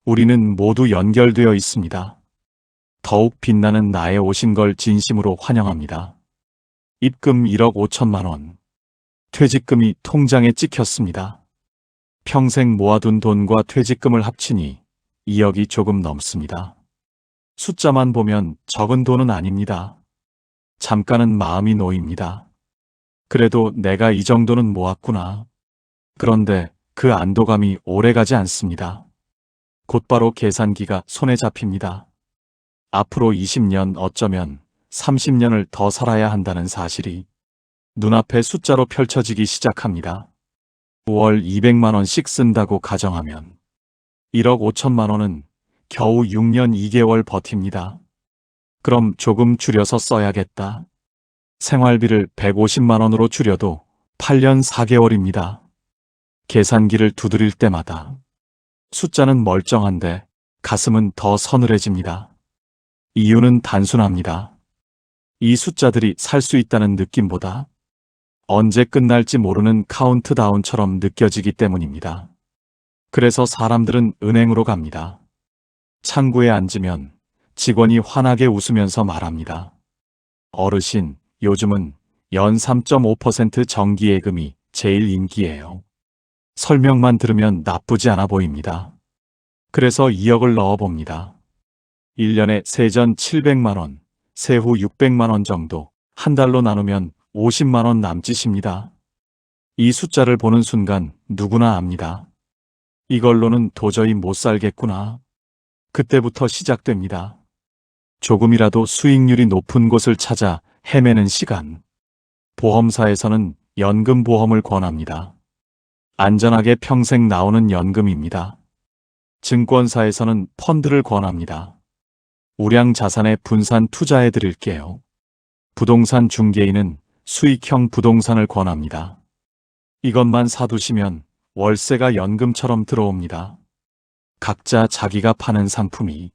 우리는 모두 연결되어 있습니다. 더욱 빛나는 나에 오신 걸 진심으로 환영합니다. 입금 1억 5천만 원. 퇴직금이 통장에 찍혔습니다. 평생 모아둔 돈과 퇴직금을 합치니 2억이 조금 넘습니다. 숫자만 보면 적은 돈은 아닙니다. 잠깐은 마음이 놓입니다. 그래도 내가 이 정도는 모았구나. 그런데 그 안도감이 오래가지 않습니다. 곧바로 계산기가 손에 잡힙니다. 앞으로 20년, 어쩌면 30년을 더 살아야 한다는 사실이 눈앞에 숫자로 펼쳐지기 시작합니다. 월 200만 원씩 쓴다고 가정하면 1억 5천만 원은 겨우 6년 2개월 버팁니다. 그럼 조금 줄여서 써야겠다. 생활비를 150만 원으로 줄여도 8년 4개월입니다. 계산기를 두드릴 때마다 숫자는 멀쩡한데 가슴은 더 서늘해집니다. 이유는 단순합니다. 이 숫자들이 살 수 있다는 느낌보다 언제 끝날지 모르는 카운트다운처럼 느껴지기 때문입니다. 그래서 사람들은 은행으로 갑니다. 창구에 앉으면 직원이 환하게 웃으면서 말합니다. 어르신, 요즘은 연 3.5% 정기예금이 제일 인기예요. 설명만 들으면 나쁘지 않아 보입니다. 그래서 2억을 넣어봅니다. 1년에 세전 700만 원, 세후 600만 원 정도, 한 달로 나누면 50만 원 남짓입니다. 이 숫자를 보는 순간 누구나 압니다. 이걸로는 도저히 못 살겠구나. 그때부터 시작됩니다. 조금이라도 수익률이 높은 곳을 찾아 헤매는 시간. 보험사에서는 연금보험을 권합니다. 안전하게 평생 나오는 연금입니다. 증권사에서는 펀드를 권합니다. 우량 자산에 분산 투자해 드릴게요. 부동산 중개인은 수익형 부동산을 권합니다. 이것만 사두시면 월세가 연금처럼 들어옵니다. 각자 자기가 파는 상품이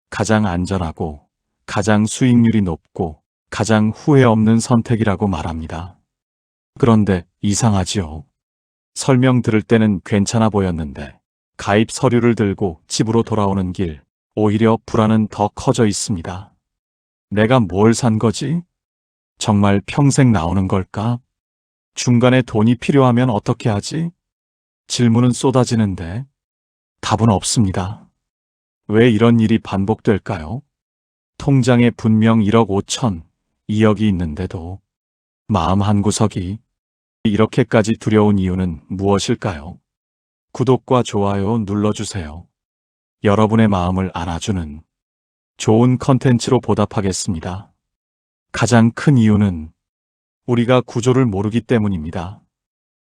가장 안전하고 가장 수익률이 높고 가장 후회 없는 선택이라고 말합니다. 그런데 이상하지요. 설명 들을 때는 괜찮아 보였는데 가입 서류를 들고 집으로 돌아오는 길, 오히려 불안은 더 커져 있습니다. 내가 뭘 산 거지? 정말 평생 나오는 걸까? 중간에 돈이 필요하면 어떻게 하지? 질문은 쏟아지는데 답은 없습니다. 왜 이런 일이 반복될까요? 통장에 분명 1억 5천, 2억이 있는데도 마음 한구석이 이렇게까지 두려운 이유는 무엇일까요? 구독과 좋아요 눌러주세요. 여러분의 마음을 안아주는 좋은 컨텐츠로 보답하겠습니다. 가장 큰 이유는 우리가 구조를 모르기 때문입니다.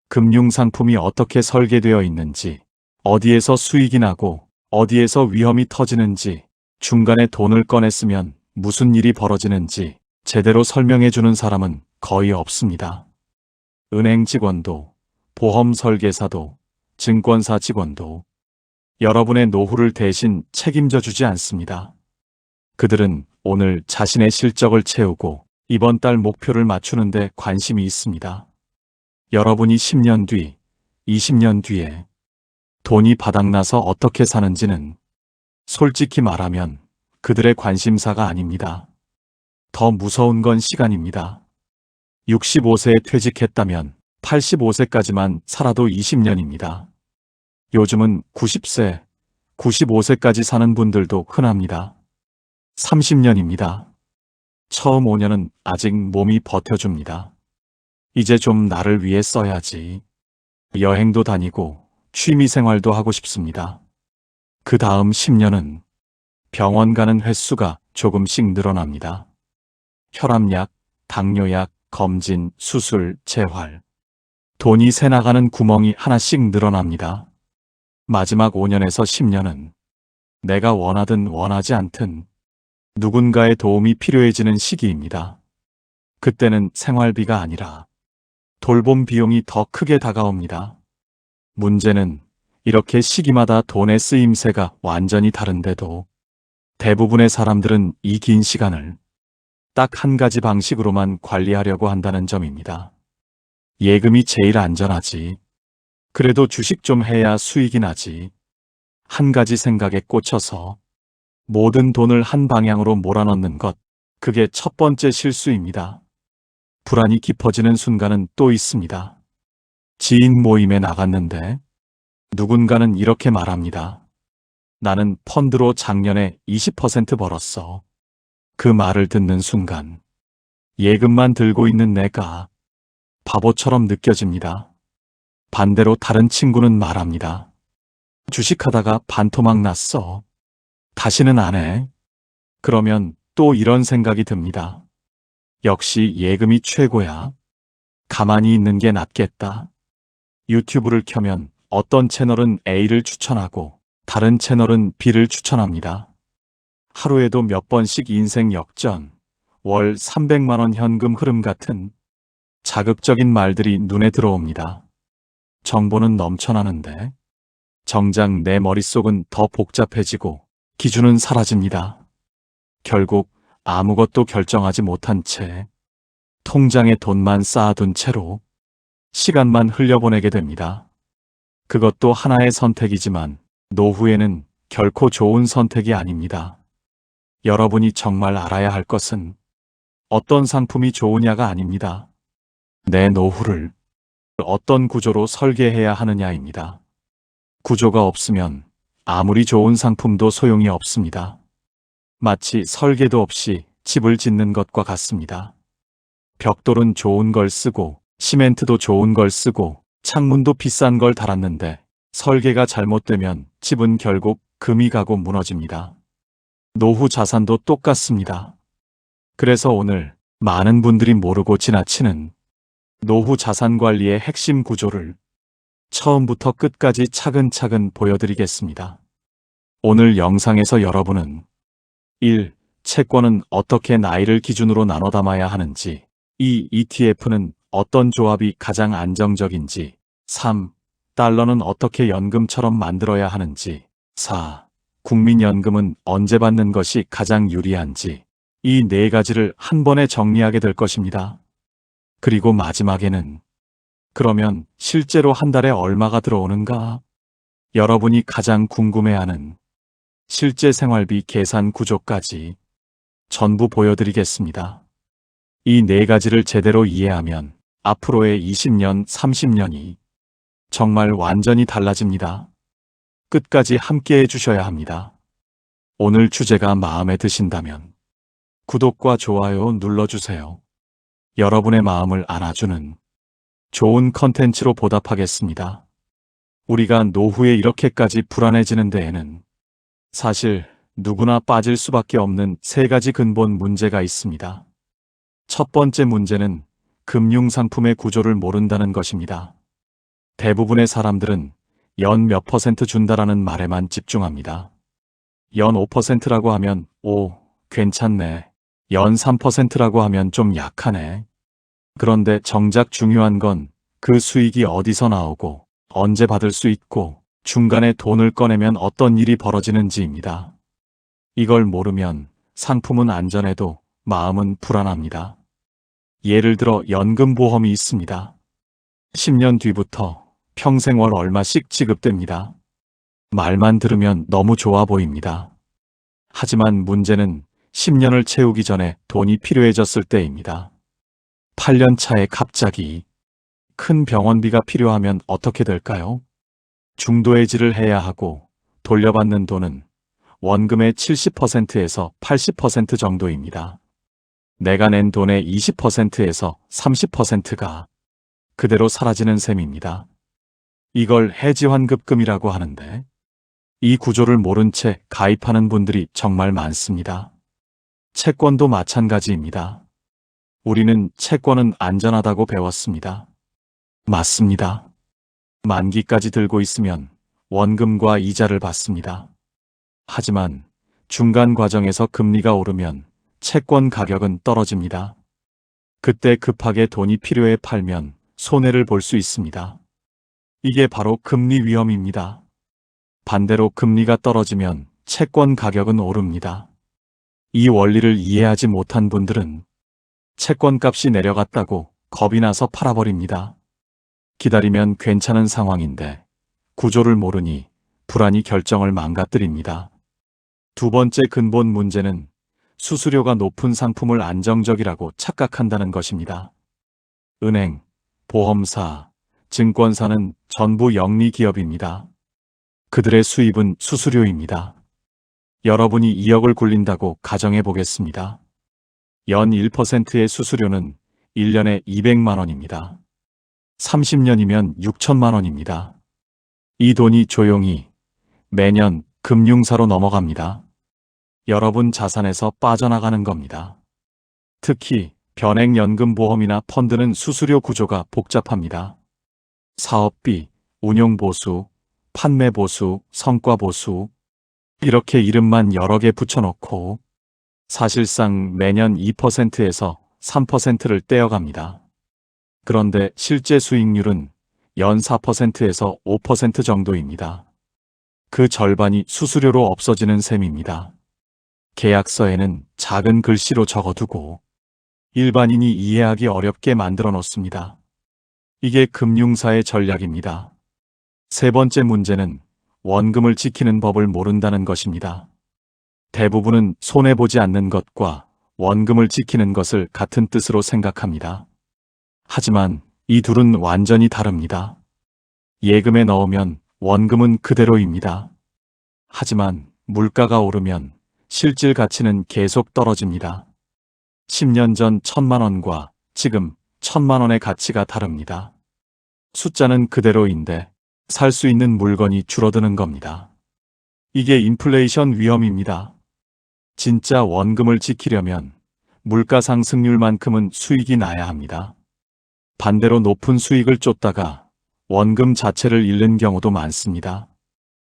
금융상품이 어떻게 설계되어 있는지, 어디에서 수익이 나고 어디에서 위험이 터지는지, 중간에 돈을 꺼냈으면 무슨 일이 벌어지는지 제대로 설명해주는 사람은 거의 없습니다. 은행 직원도, 보험 설계사도, 증권사 직원도 여러분의 노후를 대신 책임져 주지 않습니다. 그들은 오늘 자신의 실적을 채우고 이번 달 목표를 맞추는 데 관심이 있습니다. 여러분이 10년 뒤, 20년 뒤에 돈이 바닥나서 어떻게 사는지는 솔직히 말하면 그들의 관심사가 아닙니다. 더 무서운 건 시간입니다. 65세에 퇴직했다면 85세까지만 살아도 20년입니다. 요즘은 90세, 95세까지 사는 분들도 흔합니다. 30년입니다. 처음 5년은 아직 몸이 버텨줍니다. 이제 좀 나를 위해 써야지. 여행도 다니고 취미생활도 하고 싶습니다. 그 다음 10년은 병원 가는 횟수가 조금씩 늘어납니다. 혈압약, 당뇨약, 검진, 수술, 재활. 돈이 새나가는 구멍이 하나씩 늘어납니다. 마지막 5년에서 10년은 내가 원하든 원하지 않든 누군가의 도움이 필요해지는 시기입니다. 그때는 생활비가 아니라 돌봄 비용이 더 크게 다가옵니다. 문제는 이렇게 시기마다 돈의 쓰임새가 완전히 다른데도 대부분의 사람들은 이 긴 시간을 딱 한 가지 방식으로만 관리하려고 한다는 점입니다. 예금이 제일 안전하지. 그래도 주식 좀 해야 수익이 나지. 한 가지 생각에 꽂혀서 모든 돈을 한 방향으로 몰아넣는 것, 그게 첫 번째 실수입니다. 불안이 깊어지는 순간은 또 있습니다. 지인 모임에 나갔는데 누군가는 이렇게 말합니다. 나는 펀드로 작년에 20% 벌었어. 그 말을 듣는 순간 예금만 들고 있는 내가 바보처럼 느껴집니다. 반대로 다른 친구는 말합니다. 주식하다가 반토막 났어. 다시는 안 해. 그러면 또 이런 생각이 듭니다. 역시 예금이 최고야. 가만히 있는 게 낫겠다. 유튜브를 켜면 어떤 채널은 A를 추천하고 다른 채널은 B를 추천합니다. 하루에도 몇 번씩 인생 역전, 월 300만 원 현금 흐름 같은 자극적인 말들이 눈에 들어옵니다. 정보는 넘쳐나는데 정작 내 머릿속은 더 복잡해지고 기준은 사라집니다. 결국 아무것도 결정하지 못한 채 통장에 돈만 쌓아둔 채로 시간만 흘려보내게 됩니다. 그것도 하나의 선택이지만 노후에는 결코 좋은 선택이 아닙니다. 여러분이 정말 알아야 할 것은 어떤 상품이 좋으냐가 아닙니다. 내 노후를 어떤 구조로 설계해야 하느냐입니다. 구조가 없으면 아무리 좋은 상품도 소용이 없습니다. 마치 설계도 없이 집을 짓는 것과 같습니다. 벽돌은 좋은 걸 쓰고 시멘트도 좋은 걸 쓰고 창문도 비싼 걸 달았는데 설계가 잘못되면 집은 결국 금이 가고 무너집니다. 노후 자산도 똑같습니다. 그래서 오늘 많은 분들이 모르고 지나치는 노후 자산 관리의 핵심 구조를 처음부터 끝까지 차근차근 보여드리겠습니다. 오늘 영상에서 여러분은 1. 채권은 어떻게 나이를 기준으로 나눠 담아야 하는지, 2. ETF는 어떤 조합이 가장 안정적인지, 3. 달러는 어떻게 연금처럼 만들어야 하는지, 4. 국민연금은 언제 받는 것이 가장 유리한지, 이 네 가지를 한 번에 정리하게 될 것입니다. 그리고 마지막에는 그러면 실제로 한 달에 얼마가 들어오는가? 여러분이 가장 궁금해하는 실제 생활비 계산 구조까지 전부 보여드리겠습니다. 이 네 가지를 제대로 이해하면 앞으로의 20년, 30년이 정말 완전히 달라집니다. 끝까지 함께 해주셔야 합니다. 오늘 주제가 마음에 드신다면 구독과 좋아요 눌러주세요. 여러분의 마음을 안아주는 좋은 컨텐츠로 보답하겠습니다. 우리가 노후에 이렇게까지 불안해지는 데에는 사실 누구나 빠질 수밖에 없는 세 가지 근본 문제가 있습니다. 첫 번째 문제는 금융상품의 구조를 모른다는 것입니다. 대부분의 사람들은 연 몇 퍼센트 준다라는 말에만 집중합니다. 연 5%라고 하면 오, 괜찮네. 연 3%라고 하면 좀 약하네. 그런데 정작 중요한 건 그 수익이 어디서 나오고 언제 받을 수 있고 중간에 돈을 꺼내면 어떤 일이 벌어지는지입니다. 이걸 모르면 상품은 안전해도 마음은 불안합니다. 예를 들어 연금보험이 있습니다. 10년 뒤부터 평생 월 얼마씩 지급됩니다. 말만 들으면 너무 좋아 보입니다. 하지만 문제는 10년을 채우기 전에 돈이 필요해졌을 때입니다. 8년 차에 갑자기 큰 병원비가 필요하면 어떻게 될까요? 중도해지를 해야 하고 돌려받는 돈은 원금의 70%에서 80% 정도입니다. 내가 낸 돈의 20%에서 30%가 그대로 사라지는 셈입니다. 이걸 해지환급금이라고 하는데 이 구조를 모른 채 가입하는 분들이 정말 많습니다. 채권도 마찬가지입니다. 우리는 채권은 안전하다고 배웠습니다. 맞습니다. 만기까지 들고 있으면 원금과 이자를 받습니다. 하지만 중간 과정에서 금리가 오르면 채권 가격은 떨어집니다. 그때 급하게 돈이 필요해 팔면 손해를 볼 수 있습니다. 이게 바로 금리 위험입니다. 반대로 금리가 떨어지면 채권 가격은 오릅니다. 이 원리를 이해하지 못한 분들은 채권값이 내려갔다고 겁이 나서 팔아버립니다. 기다리면 괜찮은 상황인데 구조를 모르니 불안이 결정을 망가뜨립니다. 두 번째 근본 문제는 수수료가 높은 상품을 안정적이라고 착각한다는 것입니다. 은행, 보험사, 증권사는 전부 영리 기업입니다. 그들의 수입은 수수료입니다. 여러분이 2억을 굴린다고 가정해 보겠습니다. 연 1%의 수수료는 1년에 200만 원입니다. 30년이면 6천만 원입니다. 이 돈이 조용히 매년 금융사로 넘어갑니다. 여러분 자산에서 빠져나가는 겁니다. 특히 변액연금보험이나 펀드는 수수료 구조가 복잡합니다. 사업비, 운용보수, 판매보수, 성과보수 이렇게 이름만 여러 개 붙여놓고 사실상 매년 2%에서 3%를 떼어갑니다. 그런데 실제 수익률은 연 4%에서 5% 정도입니다. 그 절반이 수수료로 없어지는 셈입니다. 계약서에는 작은 글씨로 적어두고 일반인이 이해하기 어렵게 만들어 놓습니다. 이게 금융사의 전략입니다. 세 번째 문제는 원금을 지키는 법을 모른다는 것입니다. 대부분은 손해보지 않는 것과 원금을 지키는 것을 같은 뜻으로 생각합니다. 하지만 이 둘은 완전히 다릅니다. 예금에 넣으면 원금은 그대로입니다. 하지만 물가가 오르면 실질 가치는 계속 떨어집니다. 10년 전 1,000만 원과 지금 1,000만 원의 가치가 다릅니다. 숫자는 그대로인데 살 수 있는 물건이 줄어드는 겁니다. 이게 인플레이션 위험입니다. 진짜 원금을 지키려면 물가 상승률만큼은 수익이 나야 합니다. 반대로 높은 수익을 쫓다가 원금 자체를 잃는 경우도 많습니다.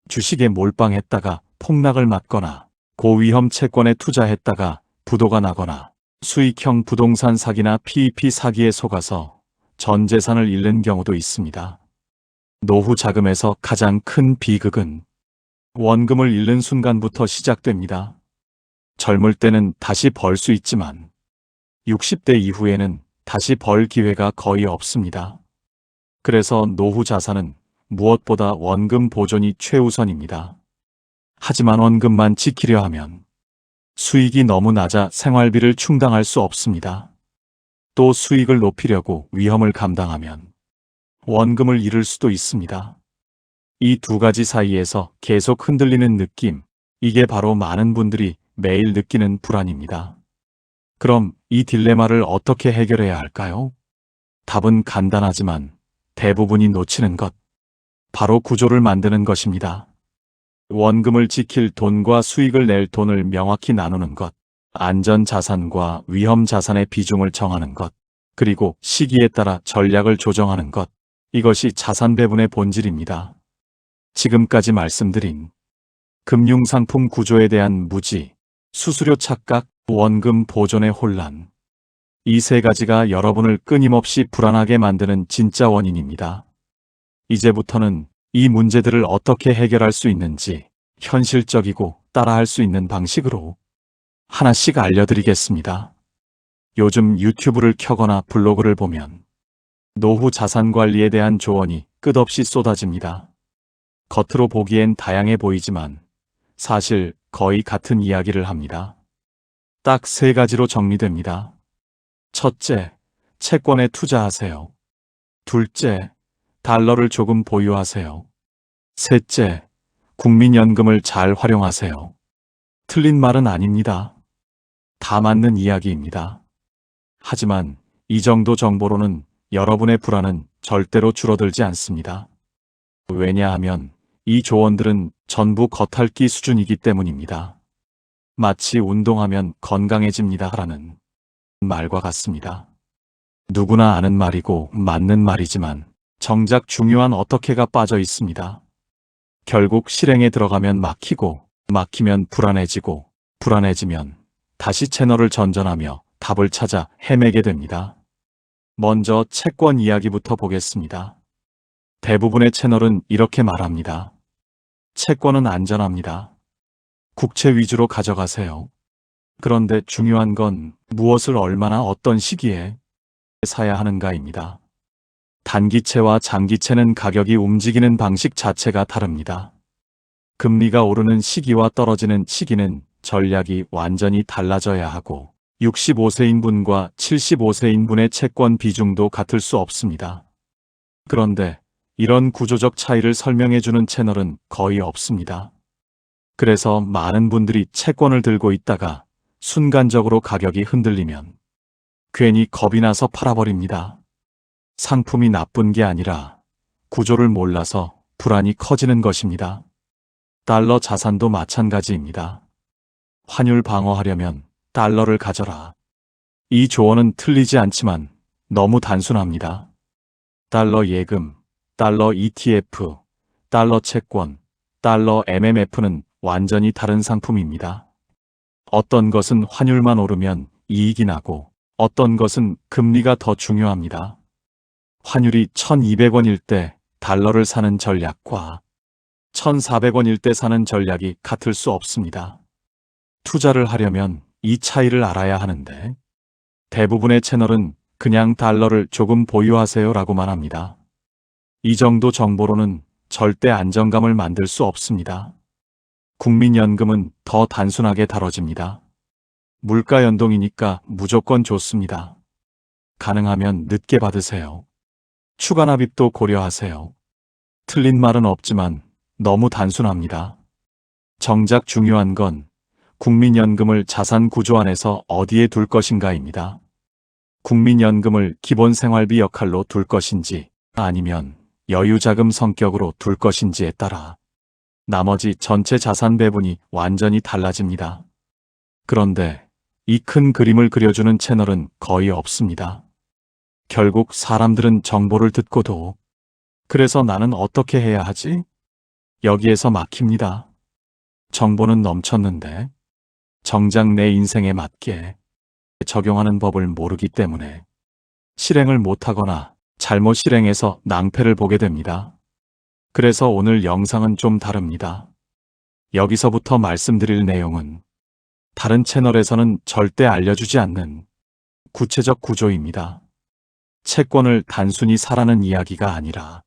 주식에 몰빵했다가 폭락을 맞거나 고위험 채권에 투자했다가 부도가 나거나 수익형 부동산 사기나 PEP 사기에 속아서 전 재산을 잃는 경우도 있습니다. 노후 자금에서 가장 큰 비극은 원금을 잃는 순간부터 시작됩니다. 젊을 때는 다시 벌 수 있지만 60대 이후에는 다시 벌 기회가 거의 없습니다. 그래서 노후 자산은 무엇보다 원금 보존이 최우선입니다. 하지만 원금만 지키려 하면 수익이 너무 낮아 생활비를 충당할 수 없습니다. 또 수익을 높이려고 위험을 감당하면 원금을 잃을 수도 있습니다. 이 두 가지 사이에서 계속 흔들리는 느낌, 이게 바로 많은 분들이 매일 느끼는 불안입니다. 그럼 이 딜레마를 어떻게 해결해야 할까요? 답은 간단하지만 대부분이 놓치는 것, 바로 구조를 만드는 것입니다. 원금을 지킬 돈과 수익을 낼 돈을 명확히 나누는 것, 안전자산과 위험자산의 비중을 정하는 것, 그리고 시기에 따라 전략을 조정하는 것, 이것이 자산 배분의 본질입니다. 지금까지 말씀드린 금융상품 구조에 대한 무지, 수수료 착각, 원금 보존의 혼란, 이 세 가지가 여러분을 끊임없이 불안하게 만드는 진짜 원인입니다. 이제부터는 이 문제들을 어떻게 해결할 수 있는지 현실적이고 따라할 수 있는 방식으로 하나씩 알려드리겠습니다. 요즘 유튜브를 켜거나 블로그를 보면 노후 자산 관리에 대한 조언이 끝없이 쏟아집니다. 겉으로 보기엔 다양해 보이지만 사실 거의 같은 이야기를 합니다. 딱 세 가지로 정리됩니다. 첫째, 채권에 투자하세요. 둘째, 달러를 조금 보유하세요. 셋째, 국민연금을 잘 활용하세요. 틀린 말은 아닙니다. 다 맞는 이야기입니다. 하지만 이 정도 정보로는 여러분의 불안은 절대로 줄어들지 않습니다. 왜냐하면 이 조언들은 전부 겉핥기 수준이기 때문입니다. 마치 운동하면 건강해집니다라는 말과 같습니다. 누구나 아는 말이고 맞는 말이지만 정작 중요한 어떻게가 빠져 있습니다. 결국 실행에 들어가면 막히고, 막히면 불안해지고, 불안해지면 다시 채널을 전전하며 답을 찾아 헤매게 됩니다. 먼저 채권 이야기부터 보겠습니다. 대부분의 채널은 이렇게 말합니다. 채권은 안전합니다. 국채 위주로 가져가세요. 그런데 중요한 건 무엇을 얼마나 어떤 시기에 사야 하는가입니다. 단기채와 장기채는 가격이 움직이는 방식 자체가 다릅니다. 금리가 오르는 시기와 떨어지는 시기는 전략이 완전히 달라져야 하고 65세인분과 75세인분의 채권 비중도 같을 수 없습니다. 그런데 이런 구조적 차이를 설명해주는 채널은 거의 없습니다. 그래서 많은 분들이 채권을 들고 있다가 순간적으로 가격이 흔들리면 괜히 겁이 나서 팔아버립니다. 상품이 나쁜 게 아니라 구조를 몰라서 불안이 커지는 것입니다. 달러 자산도 마찬가지입니다. 환율 방어하려면 달러를 가져라. 이 조언은 틀리지 않지만 너무 단순합니다. 달러 예금, 달러 ETF, 달러 채권, 달러 MMF는 완전히 다른 상품입니다. 어떤 것은 환율만 오르면 이익이 나고 어떤 것은 금리가 더 중요합니다. 환율이 1200원일 때 달러를 사는 전략과 1400원일 때 사는 전략이 같을 수 없습니다. 투자를 하려면 이 차이를 알아야 하는데 대부분의 채널은 그냥 달러를 조금 보유하세요 라고만 합니다. 이 정도 정보로는 절대 안정감을 만들 수 없습니다. 국민연금은 더 단순하게 다뤄집니다. 물가 연동이니까 무조건 좋습니다. 가능하면 늦게 받으세요. 추가 납입도 고려하세요. 틀린 말은 없지만 너무 단순합니다. 정작 중요한 건 국민연금을 자산 구조 안에서 어디에 둘 것인가입니다. 국민연금을 기본생활비 역할로 둘 것인지 아니면 여유자금 성격으로 둘 것인지에 따라 나머지 전체 자산 배분이 완전히 달라집니다. 그런데 이 큰 그림을 그려주는 채널은 거의 없습니다. 결국 사람들은 정보를 듣고도 그래서 나는 어떻게 해야 하지? 여기에서 막힙니다. 정보는 넘쳤는데 정작 내 인생에 맞게 적용하는 법을 모르기 때문에 실행을 못하거나 잘못 실행해서 낭패를 보게 됩니다. 그래서 오늘 영상은 좀 다릅니다. 여기서부터 말씀드릴 내용은 다른 채널에서는 절대 알려주지 않는 구체적 구조입니다. 채권을 단순히 사라는 이야기가 아니라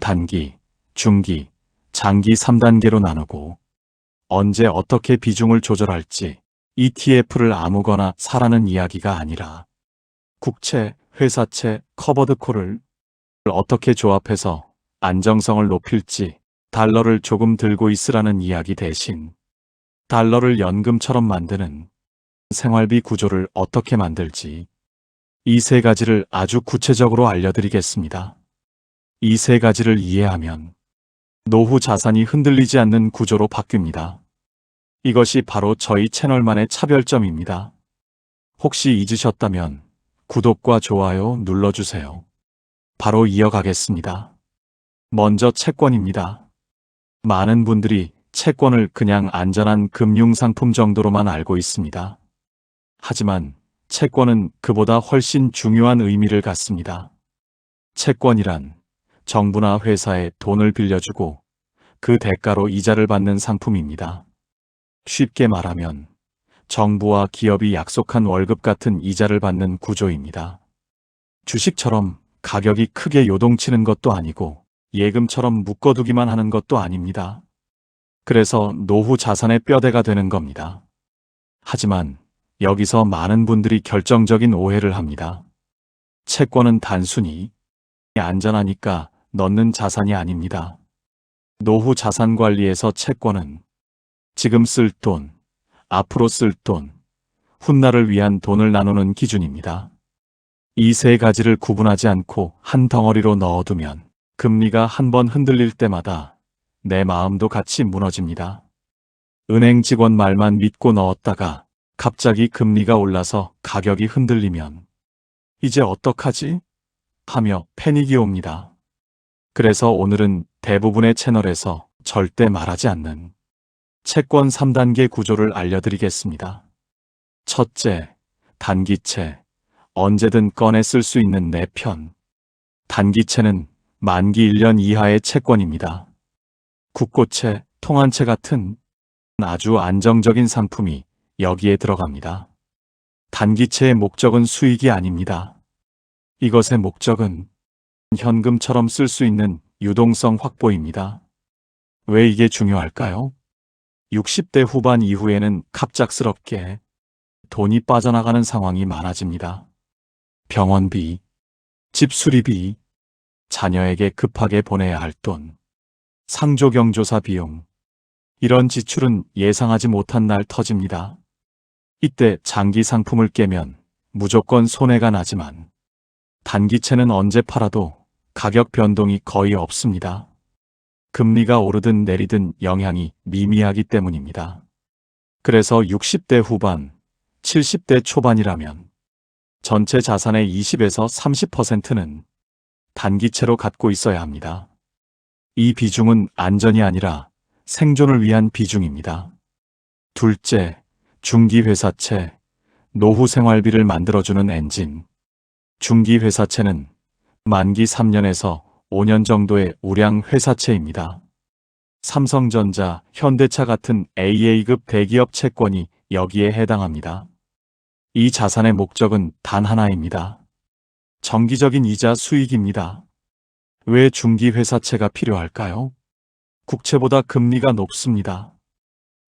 단기, 중기, 장기 3단계로 나누고 언제 어떻게 비중을 조절할지 ETF를 아무거나 사라는 이야기가 아니라 국채, 회사채, 커버드콜을 어떻게 조합해서 안정성을 높일지 달러를 조금 들고 있으라는 이야기 대신 달러를 연금처럼 만드는 생활비 구조를 어떻게 만들지 이 세 가지를 아주 구체적으로 알려드리겠습니다. 이 세 가지를 이해하면 노후 자산이 흔들리지 않는 구조로 바뀝니다. 이것이 바로 저희 채널만의 차별점입니다. 혹시 잊으셨다면 구독과 좋아요 눌러주세요. 바로 이어가겠습니다. 먼저 채권입니다. 많은 분들이 채권을 그냥 안전한 금융상품 정도로만 알고 있습니다. 하지만 채권은 그보다 훨씬 중요한 의미를 갖습니다. 채권이란 정부나 회사에 돈을 빌려주고 그 대가로 이자를 받는 상품입니다. 쉽게 말하면 정부와 기업이 약속한 월급 같은 이자를 받는 구조입니다. 주식처럼 가격이 크게 요동치는 것도 아니고 예금처럼 묶어두기만 하는 것도 아닙니다. 그래서 노후 자산의 뼈대가 되는 겁니다. 하지만 여기서 많은 분들이 결정적인 오해를 합니다. 채권은 단순히 안전하니까 넣는 자산이 아닙니다. 노후 자산 관리에서 채권은 지금 쓸 돈, 앞으로 쓸 돈, 훗날을 위한 돈을 나누는 기준입니다. 이 세 가지를 구분하지 않고 한 덩어리로 넣어두면 금리가 한번 흔들릴 때마다 내 마음도 같이 무너집니다. 은행 직원 말만 믿고 넣었다가 갑자기 금리가 올라서 가격이 흔들리면 이제 어떡하지? 하며 패닉이 옵니다. 그래서 오늘은 대부분의 채널에서 절대 말하지 않는 채권 3단계 구조를 알려드리겠습니다. 첫째, 단기채. 언제든 꺼내 쓸 수 있는 내 편. 단기채는 만기 1년 이하의 채권입니다. 국고채, 통한채 같은 아주 안정적인 상품이 여기에 들어갑니다. 단기채의 목적은 수익이 아닙니다. 이것의 목적은 현금처럼 쓸 수 있는 유동성 확보입니다. 왜 이게 중요할까요? 60대 후반 이후에는 갑작스럽게 돈이 빠져나가는 상황이 많아집니다. 병원비, 집 수리비, 자녀에게 급하게 보내야 할 돈, 상조경조사 비용, 이런 지출은 예상하지 못한 날 터집니다. 이때 장기 상품을 깨면 무조건 손해가 나지만 단기채는 언제 팔아도 가격 변동이 거의 없습니다. 금리가 오르든 내리든 영향이 미미하기 때문입니다. 그래서 60대 후반, 70대 초반이라면 전체 자산의 20에서 30%는 단기채로 갖고 있어야 합니다. 이 비중은 안전이 아니라 생존을 위한 비중입니다. 둘째, 중기회사채, 노후 생활비를 만들어주는 엔진. 중기회사채는 만기 3년에서 5년 정도의 우량 회사채입니다. 삼성전자, 현대차 같은 AA급 대기업 채권이 여기에 해당합니다. 이 자산의 목적은 단 하나입니다. 정기적인 이자 수익입니다. 왜 중기회사채가 필요할까요? 국채보다 금리가 높습니다.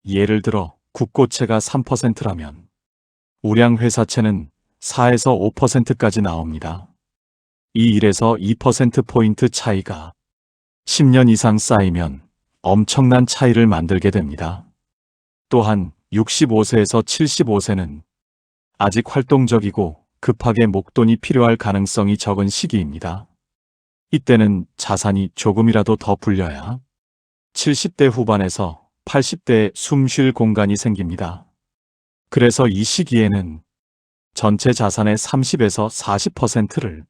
예를 들어 국고채가 3%라면 우량회사채는 4에서 5%까지 나옵니다. 이 1에서 2%포인트 차이가 10년 이상 쌓이면 엄청난 차이를 만들게 됩니다. 또한 65세에서 75세는 아직 활동적이고 급하게 목돈이 필요할 가능성이 적은 시기입니다. 이때는 자산이 조금이라도 더 불려야 70대 후반에서 80대에 숨 쉴 공간이 생깁니다. 그래서 이 시기에는 전체 자산의 30에서 40%를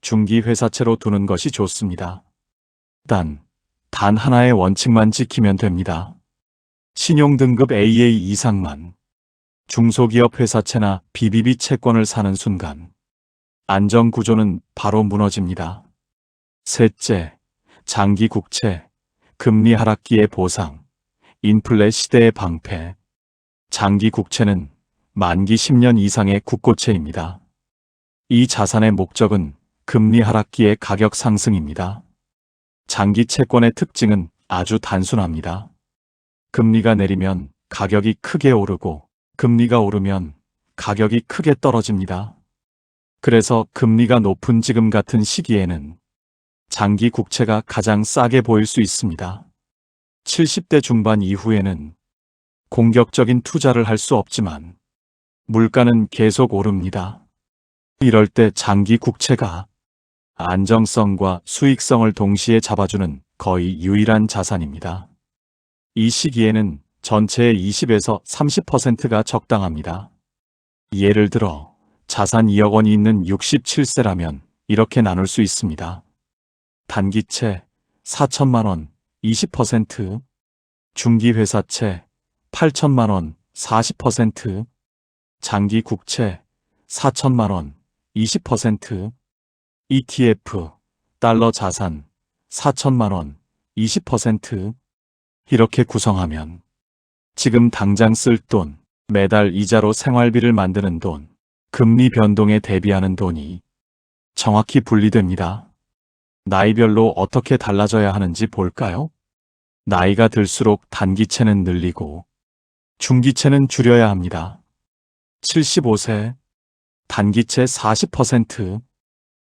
중기회사채로 두는 것이 좋습니다. 단 하나의 원칙만 지키면 됩니다. 신용등급 AA 이상만 중소기업 회사채나 BBB 채권을 사는 순간 안정구조는 바로 무너집니다. 셋째, 장기 국채, 금리 하락기의 보상, 인플레 시대의 방패. 장기 국채는 만기 10년 이상의 국고채입니다. 이 자산의 목적은 금리 하락기의 가격 상승입니다. 장기 채권의 특징은 아주 단순합니다. 금리가 내리면 가격이 크게 오르고 금리가 오르면 가격이 크게 떨어집니다. 그래서 금리가 높은 지금 같은 시기에는 장기 국채가 가장 싸게 보일 수 있습니다. 70대 중반 이후에는 공격적인 투자를 할 수 없지만 물가는 계속 오릅니다. 이럴 때 장기 국채가 안정성과 수익성을 동시에 잡아주는 거의 유일한 자산입니다. 이 시기에는 전체의 20에서 30%가 적당합니다. 예를 들어 자산 2억 원이 있는 67세라면 이렇게 나눌 수 있습니다. 단기채 4천만 원 20%, 중기회사채 8천만 원 40%, 장기 국채 4천만 원 20%, ETF, 달러 자산 4천만 원 20%, 이렇게 구성하면 지금 당장 쓸 돈, 매달 이자로 생활비를 만드는 돈, 금리 변동에 대비하는 돈이 정확히 분리됩니다. 나이별로 어떻게 달라져야 하는지 볼까요? 나이가 들수록 단기채는 늘리고 중기채는 줄여야 합니다. 75세, 단기채 40%,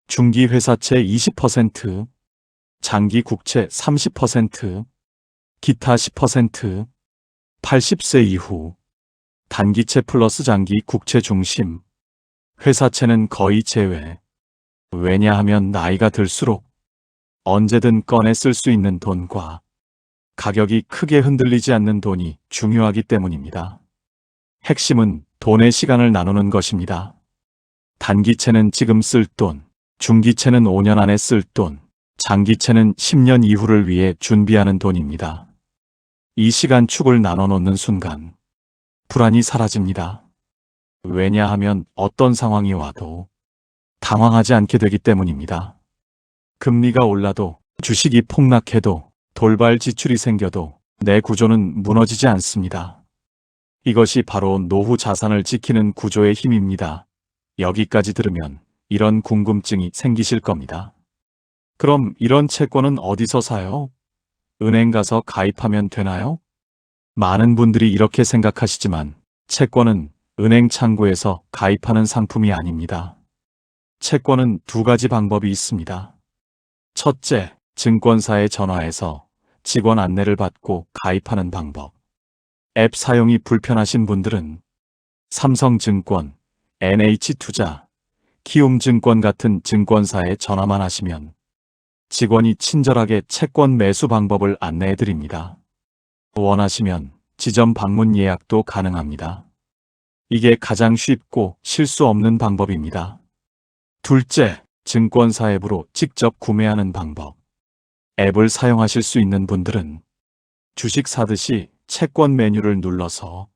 중기회사채 20%, 장기 국채 30%, 기타 10%, 80세 이후, 단기채 플러스 장기 국채 중심, 회사채는 거의 제외. 왜냐하면 나이가 들수록 언제든 꺼내 쓸 수 있는 돈과 가격이 크게 흔들리지 않는 돈이 중요하기 때문입니다. 핵심은 돈의 시간을 나누는 것입니다. 단기채는 지금 쓸 돈, 중기채는 5년 안에 쓸 돈, 장기채는 10년 이후를 위해 준비하는 돈입니다. 이 시간축을 나눠 놓는 순간 불안이 사라집니다. 왜냐하면 어떤 상황이 와도 당황하지 않게 되기 때문입니다. 금리가 올라도 주식이 폭락해도 돌발 지출이 생겨도 내 구조는 무너지지 않습니다. 이것이 바로 노후 자산을 지키는 구조의 힘입니다. 여기까지 들으면 이런 궁금증이 생기실 겁니다. 그럼 이런 채권은 어디서 사요? 은행 가서 가입하면 되나요? 많은 분들이 이렇게 생각하시지만 채권은 은행 창구에서 가입하는 상품이 아닙니다. 채권은 두 가지 방법이 있습니다. 첫째, 증권사에 전화해서 직원 안내를 받고 가입하는 방법. 앱 사용이 불편하신 분들은 삼성증권, NH투자, 키움증권 같은 증권사에 전화만 하시면 직원이 친절하게 채권 매수 방법을 안내해 드립니다. 원하시면 지점 방문 예약도 가능합니다. 이게 가장 쉽고 실수 없는 방법입니다. 둘째, 증권사 앱으로 직접 구매하는 방법. 앱을 사용하실 수 있는 분들은 주식 사듯이 채권 메뉴를 눌러서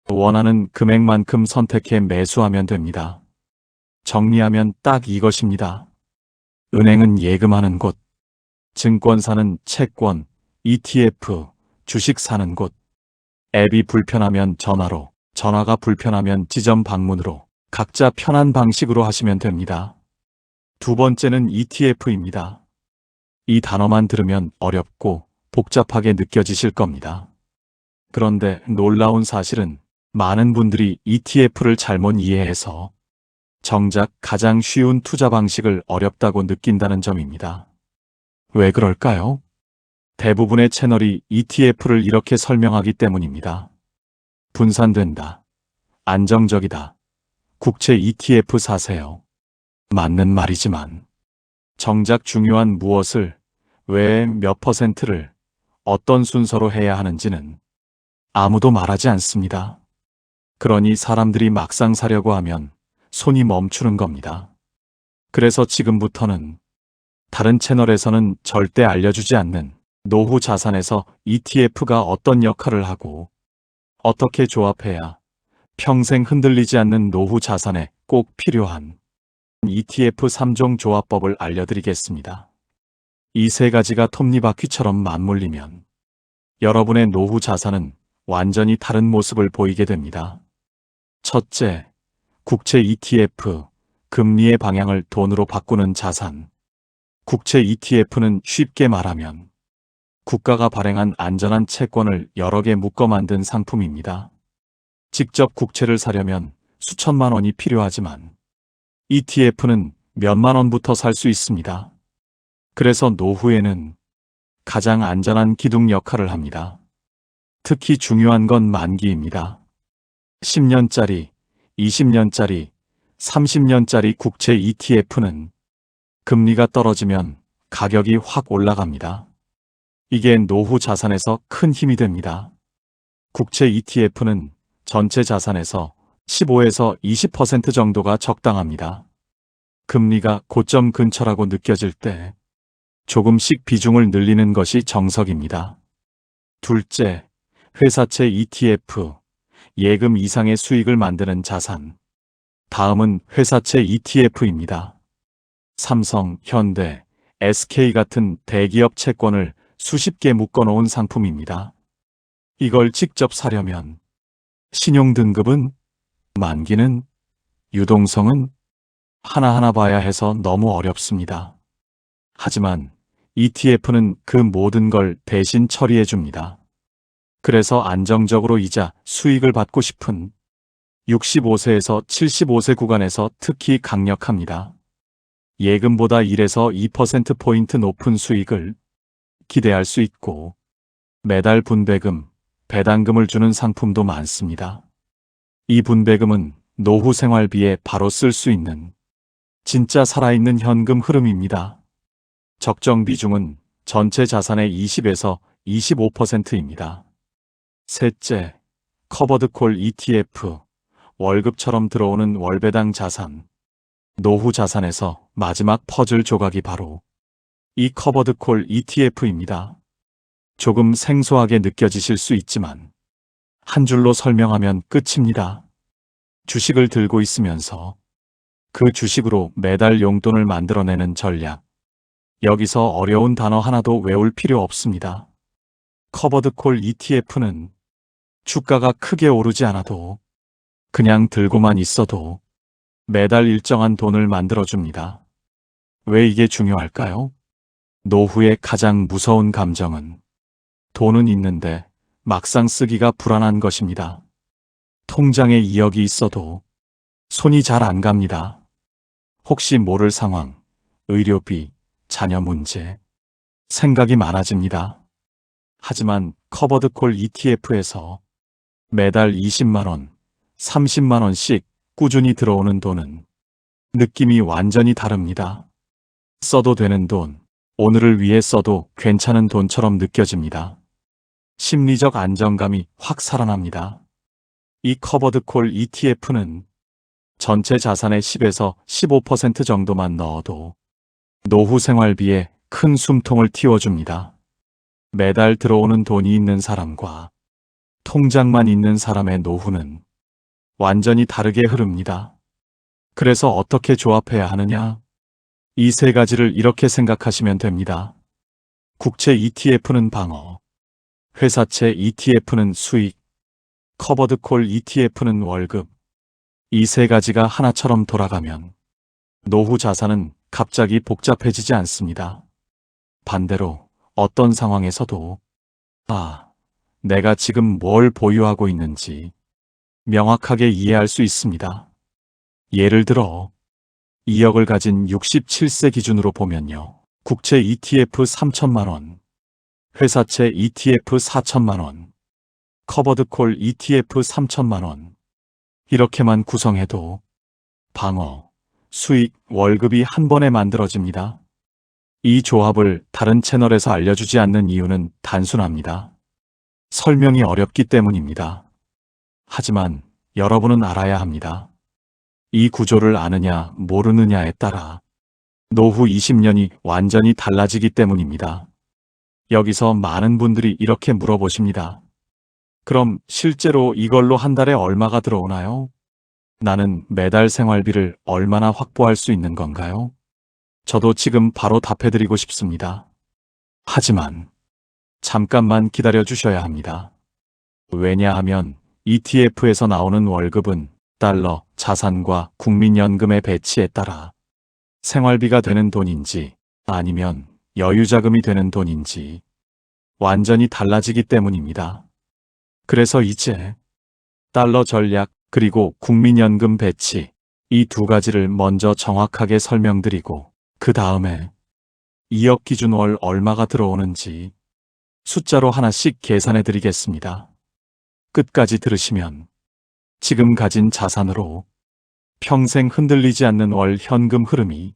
원하는 금액만큼 선택해 매수하면 됩니다. 정리하면 딱 이것입니다. 은행은 예금하는 곳, 증권사는 채권, ETF, 주식 사는 곳, 앱이 불편하면 전화로, 전화가 불편하면 지점 방문으로 각자 편한 방식으로 하시면 됩니다. 두 번째는 ETF입니다. 이 단어만 들으면 어렵고 복잡하게 느껴지실 겁니다. 그런데 놀라운 사실은 많은 분들이 ETF를 잘못 이해해서 정작 가장 쉬운 투자 방식을 어렵다고 느낀다는 점입니다. 왜 그럴까요? 대부분의 채널이 ETF를 이렇게 설명하기 때문입니다. 분산된다. 안정적이다. 국채 ETF 사세요. 맞는 말이지만 정작 중요한 무엇을, 왜 몇 퍼센트를, 어떤 순서로 해야 하는지는 아무도 말하지 않습니다. 그러니 사람들이 막상 사려고 하면 손이 멈추는 겁니다. 그래서 지금부터는 다른 채널에서는 절대 알려주지 않는 노후 자산에서 ETF가 어떤 역할을 하고 어떻게 조합해야 평생 흔들리지 않는 노후 자산에 꼭 필요한 ETF 3종 조합법을 알려드리겠습니다. 이 세 가지가 톱니바퀴처럼 맞물리면 여러분의 노후 자산은 완전히 다른 모습을 보이게 됩니다. 첫째, 국채 ETF, 금리의 방향을 돈으로 바꾸는 자산. 국채 ETF는 쉽게 말하면 국가가 발행한 안전한 채권을 여러 개 묶어 만든 상품입니다. 직접 국채를 사려면 수천만 원이 필요하지만 ETF는 몇만 원부터 살 수 있습니다. 그래서 노후에는 가장 안전한 기둥 역할을 합니다. 특히 중요한 건 만기입니다. 10년짜리, 20년짜리, 30년짜리 국채 ETF는 금리가 떨어지면 가격이 확 올라갑니다. 이게 노후 자산에서 큰 힘이 됩니다. 국채 ETF는 전체 자산에서 15에서 20% 정도가 적당합니다. 금리가 고점 근처라고 느껴질 때 조금씩 비중을 늘리는 것이 정석입니다. 둘째, 회사채 ETF, 예금 이상의 수익을 만드는 자산. 다음은 회사채 ETF입니다. 삼성, 현대, SK 같은 대기업 채권을 수십 개 묶어놓은 상품입니다. 이걸 직접 사려면 신용등급은, 만기는, 유동성은 하나하나 봐야 해서 너무 어렵습니다. 하지만 ETF는 그 모든 걸 대신 처리해 줍니다. 그래서 안정적으로 이자 수익을 받고 싶은 65세에서 75세 구간에서 특히 강력합니다. 예금보다 1에서 2%포인트 높은 수익을 기대할 수 있고 매달 분배금, 배당금을 주는 상품도 많습니다. 이 분배금은 노후 생활비에 바로 쓸 수 있는 진짜 살아있는 현금 흐름입니다. 적정 비중은 전체 자산의 20에서 25%입니다. 셋째, 커버드콜 ETF, 월급처럼 들어오는 월배당 자산. 노후 자산에서 마지막 퍼즐 조각이 바로 이 커버드콜 ETF입니다. 조금 생소하게 느껴지실 수 있지만 한 줄로 설명하면 끝입니다. 주식을 들고 있으면서 그 주식으로 매달 용돈을 만들어내는 전략. 여기서 어려운 단어 하나도 외울 필요 없습니다. 커버드콜 ETF는 주가가 크게 오르지 않아도 그냥 들고만 있어도 매달 일정한 돈을 만들어줍니다. 왜 이게 중요할까요? 노후의 가장 무서운 감정은 돈은 있는데 막상 쓰기가 불안한 것입니다. 통장에 2억이 있어도 손이 잘 안 갑니다. 혹시 모를 상황, 의료비, 자녀 문제, 생각이 많아집니다. 하지만 커버드콜 ETF에서 매달 20만 원, 30만 원씩 꾸준히 들어오는 돈은 느낌이 완전히 다릅니다. 써도 되는 돈, 오늘을 위해 써도 괜찮은 돈처럼 느껴집니다. 심리적 안정감이 확 살아납니다. 이 커버드콜 ETF는 전체 자산의 10에서 15% 정도만 넣어도 노후 생활비에 큰 숨통을 틔워줍니다. 매달 들어오는 돈이 있는 사람과 통장만 있는 사람의 노후는 완전히 다르게 흐릅니다. 그래서 어떻게 조합해야 하느냐? 이 세 가지를 이렇게 생각하시면 됩니다. 국채 ETF는 방어, 회사채 ETF는 수익, 커버드콜 ETF는 월급. 이 세 가지가 하나처럼 돌아가면 노후 자산은 갑자기 복잡해지지 않습니다. 반대로 어떤 상황에서도 내가 지금 뭘 보유하고 있는지 명확하게 이해할 수 있습니다. 예를 들어 2억을 가진 67세 기준으로 보면요. 국채 ETF 3천만 원, 회사채 ETF 4천만 원, 커버드콜 ETF 3천만 원. 이렇게만 구성해도 방어, 수익, 월급이 한 번에 만들어집니다. 이 조합을 다른 채널에서 알려주지 않는 이유는 단순합니다. 설명이 어렵기 때문입니다. 하지만 여러분은 알아야 합니다. 이 구조를 아느냐 모르느냐에 따라 노후 20년이 완전히 달라지기 때문입니다. 여기서 많은 분들이 이렇게 물어보십니다. 그럼 실제로 이걸로 한 달에 얼마가 들어오나요? 나는 매달 생활비를 얼마나 확보할 수 있는 건가요? 저도 지금 바로 답해드리고 싶습니다. 하지만 잠깐만 기다려 주셔야 합니다. 왜냐하면 ETF에서 나오는 월급은 달러, 자산과 국민연금의 배치에 따라 생활비가 되는 돈인지 아니면 여유자금이 되는 돈인지 완전히 달라지기 때문입니다. 그래서 이제 달러 전략 그리고 국민연금 배치 이 두 가지를 먼저 정확하게 설명드리고 그 다음에 2억 기준 월 얼마가 들어오는지 숫자로 하나씩 계산해 드리겠습니다. 끝까지 들으시면 지금 가진 자산으로 평생 흔들리지 않는 월 현금 흐름이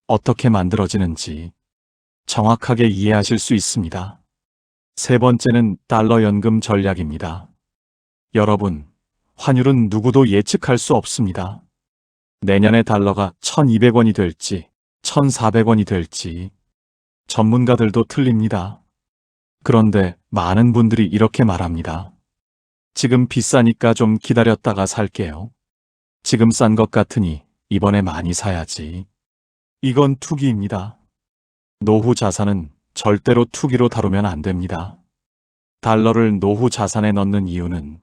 어떻게 만들어지는지 정확하게 이해하실 수 있습니다. 세 번째는 달러 연금 전략입니다. 여러분, 환율은 누구도 예측할 수 없습니다. 내년에 달러가 1200원이 될지 1400원이 될지 전문가들도 틀립니다. 그런데 많은 분들이 이렇게 말합니다. 지금 비싸니까 좀 기다렸다가 살게요. 지금 싼 것 같으니 이번에 많이 사야지. 이건 투기입니다. 노후 자산은 절대로 투기로 다루면 안 됩니다. 달러를 노후 자산에 넣는 이유는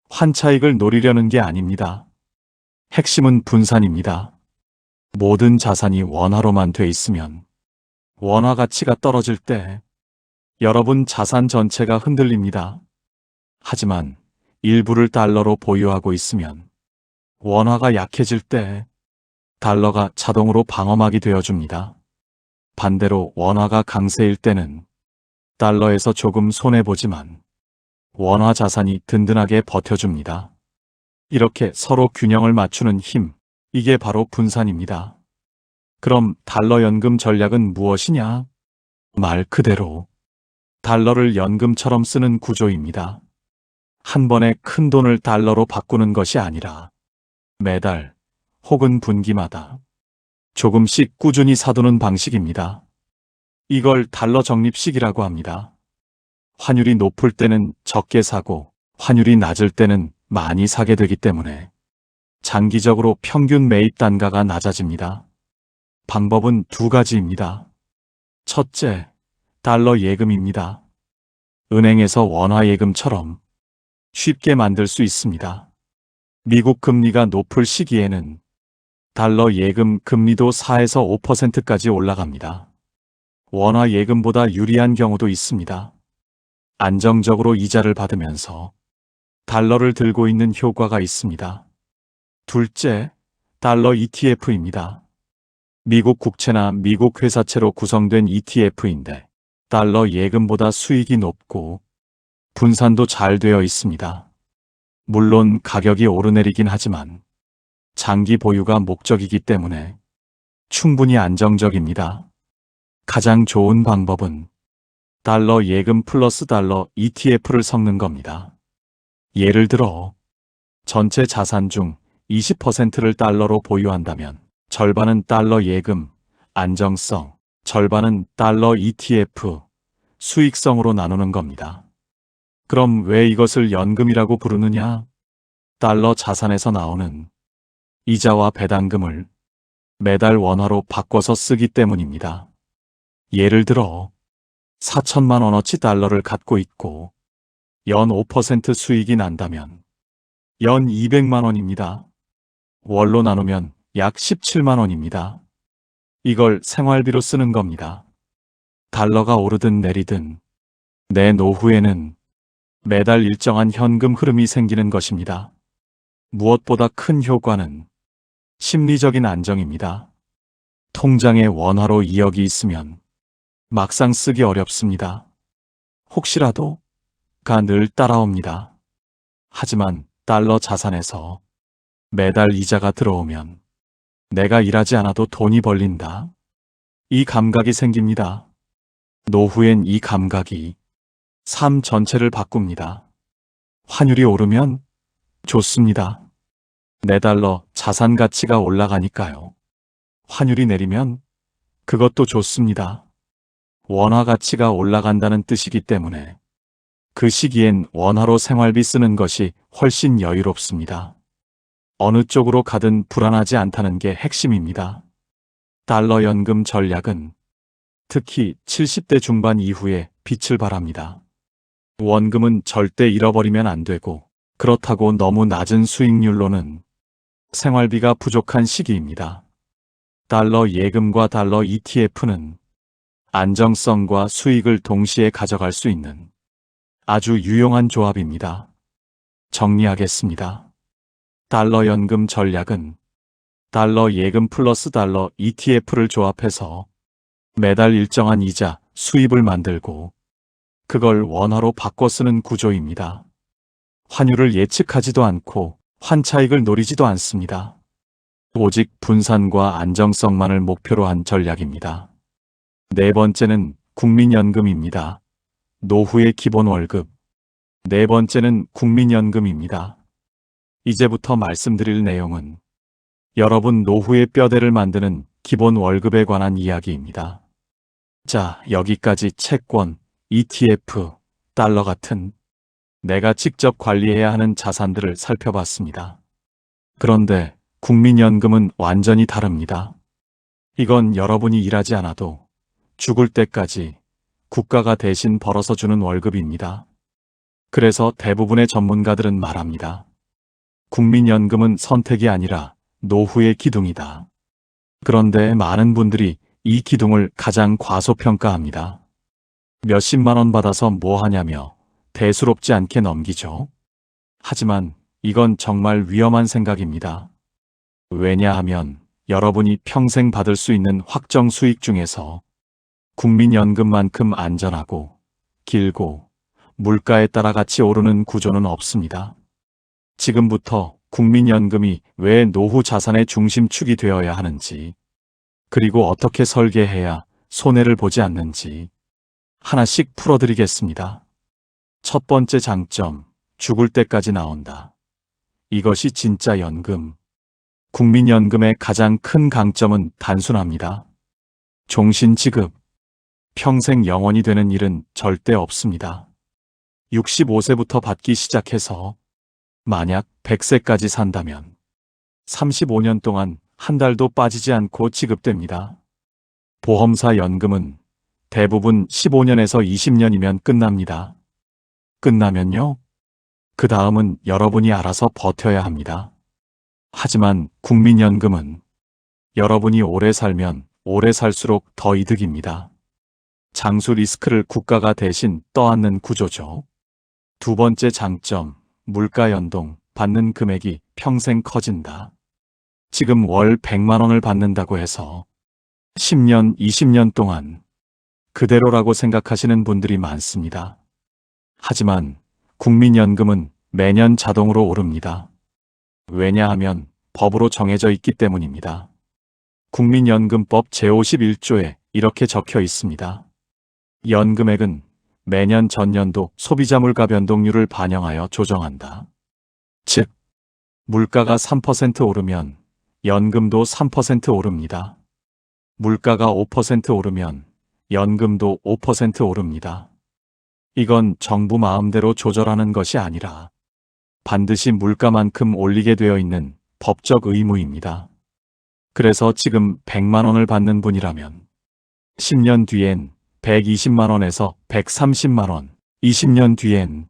환차익을 노리려는 게 아닙니다. 핵심은 분산입니다. 모든 자산이 원화로만 돼 있으면 원화 가치가 떨어질 때 여러분 자산 전체가 흔들립니다. 하지만 일부를 달러로 보유하고 있으면 원화가 약해질 때 달러가 자동으로 방어막이 되어줍니다. 반대로 원화가 강세일 때는 달러에서 조금 손해보지만 원화 자산이 든든하게 버텨줍니다. 이렇게 서로 균형을 맞추는 힘, 이게 바로 분산입니다. 그럼 달러 연금 전략은 무엇이냐? 말 그대로 달러를 연금처럼 쓰는 구조입니다. 한 번에 큰 돈을 달러로 바꾸는 것이 아니라 매달 혹은 분기마다 조금씩 꾸준히 사두는 방식입니다. 이걸 달러 적립식이라고 합니다. 환율이 높을 때는 적게 사고 환율이 낮을 때는 많이 사게 되기 때문에 장기적으로 평균 매입 단가가 낮아집니다. 방법은 두 가지입니다. 첫째, 달러 예금입니다. 은행에서 원화 예금처럼 쉽게 만들 수 있습니다. 미국 금리가 높을 시기에는 달러 예금 금리도 4에서 5%까지 올라갑니다. 원화 예금보다 유리한 경우도 있습니다. 안정적으로 이자를 받으면서 달러를 들고 있는 효과가 있습니다. 둘째, 달러 ETF입니다. 미국 국채나 미국 회사채로 구성된 ETF인데 달러 예금보다 수익이 높고 분산도 잘 되어 있습니다. 물론 가격이 오르내리긴 하지만 장기 보유가 목적이기 때문에 충분히 안정적입니다. 가장 좋은 방법은 달러 예금 플러스 달러 ETF를 섞는 겁니다. 예를 들어 전체 자산 중 20%를 달러로 보유한다면 절반은 달러 예금, 안정성, 절반은 달러 ETF, 수익성으로 나누는 겁니다. 그럼 왜 이것을 연금이라고 부르느냐? 달러 자산에서 나오는 이자와 배당금을 매달 원화로 바꿔서 쓰기 때문입니다. 예를 들어 4천만 원어치 달러를 갖고 있고 연 5% 수익이 난다면 연 200만 원입니다. 월로 나누면 약 17만 원입니다. 이걸 생활비로 쓰는 겁니다. 달러가 오르든 내리든 내 노후에는 매달 일정한 현금 흐름이 생기는 것입니다. 무엇보다 큰 효과는 심리적인 안정입니다. 통장에 원화로 2억이 있으면 막상 쓰기 어렵습니다. 혹시라도가 늘 따라옵니다. 하지만 달러 자산에서 매달 이자가 들어오면 내가 일하지 않아도 돈이 벌린다. 이 감각이 생깁니다. 노후엔 이 감각이 삶 전체를 바꿉니다. 환율이 오르면 좋습니다. 내 달러 자산 가치가 올라가니까요. 환율이 내리면 그것도 좋습니다. 원화 가치가 올라간다는 뜻이기 때문에 그 시기엔 원화로 생활비 쓰는 것이 훨씬 여유롭습니다. 어느 쪽으로 가든 불안하지 않다는 게 핵심입니다. 달러 연금 전략은 특히 70대 중반 이후에 빛을 발합니다. 원금은 절대 잃어버리면 안 되고 그렇다고 너무 낮은 수익률로는 생활비가 부족한 시기입니다. 달러 예금과 달러 ETF는 안정성과 수익을 동시에 가져갈 수 있는 아주 유용한 조합입니다. 정리하겠습니다. 달러 연금 전략은 달러 예금 플러스 달러 ETF를 조합해서 매달 일정한 이자, 수입을 만들고 그걸 원화로 바꿔 쓰는 구조입니다. 환율을 예측하지도 않고 환차익을 노리지도 않습니다. 오직 분산과 안정성만을 목표로 한 전략입니다. 네 번째는 국민연금입니다. 노후의 기본 월급. 네 번째는 국민연금입니다. 이제부터 말씀드릴 내용은 여러분 노후의 뼈대를 만드는 기본 월급에 관한 이야기입니다. 자, 여기까지 채권, ETF, 달러 같은 내가 직접 관리해야 하는 자산들을 살펴봤습니다. 그런데 국민연금은 완전히 다릅니다. 이건 여러분이 일하지 않아도 죽을 때까지 국가가 대신 벌어서 주는 월급입니다. 그래서 대부분의 전문가들은 말합니다. 국민연금은 선택이 아니라 노후의 기둥이다. 그런데 많은 분들이 이 기둥을 가장 과소평가합니다. 몇십만 원 받아서 뭐 하냐며 대수롭지 않게 넘기죠. 하지만 이건 정말 위험한 생각입니다. 왜냐하면 여러분이 평생 받을 수 있는 확정 수익 중에서 국민연금만큼 안전하고 길고 물가에 따라 같이 오르는 구조는 없습니다. 지금부터 국민연금이 왜 노후 자산의 중심축이 되어야 하는지, 그리고 어떻게 설계해야 손해를 보지 않는지 하나씩 풀어드리겠습니다. 첫 번째 장점, 죽을 때까지 나온다. 이것이 진짜 연금. 국민연금의 가장 큰 강점은 단순합니다. 종신지급. 평생 영원히 되는 일은 절대 없습니다. 65세부터 받기 시작해서 만약 100세까지 산다면 35년 동안 한 달도 빠지지 않고 지급됩니다. 보험사 연금은 대부분 15년에서 20년이면 끝납니다. 끝나면요? 그 다음은 여러분이 알아서 버텨야 합니다. 하지만 국민연금은 여러분이 오래 살면 오래 살수록 더 이득입니다. 장수 리스크를 국가가 대신 떠안는 구조죠. 두 번째 장점, 물가 연동, 받는 금액이 평생 커진다. 지금 월 100만 원을 받는다고 해서 10년, 20년 동안 그대로라고 생각하시는 분들이 많습니다. 하지만 국민연금은 매년 자동으로 오릅니다. 왜냐하면 법으로 정해져 있기 때문입니다. 국민연금법 제51조에 이렇게 적혀 있습니다. 연금액은 매년 전년도 소비자 물가 변동률을 반영하여 조정한다. 즉, 물가가 3% 오르면 연금도 3% 오릅니다. 물가가 5% 오르면 연금도 5% 오릅니다. 이건 정부 마음대로 조절하는 것이 아니라 반드시 물가만큼 올리게 되어 있는 법적 의무입니다. 그래서 지금 100만 원을 받는 분이라면 10년 뒤엔 120만 원에서 130만 원, 20년 뒤엔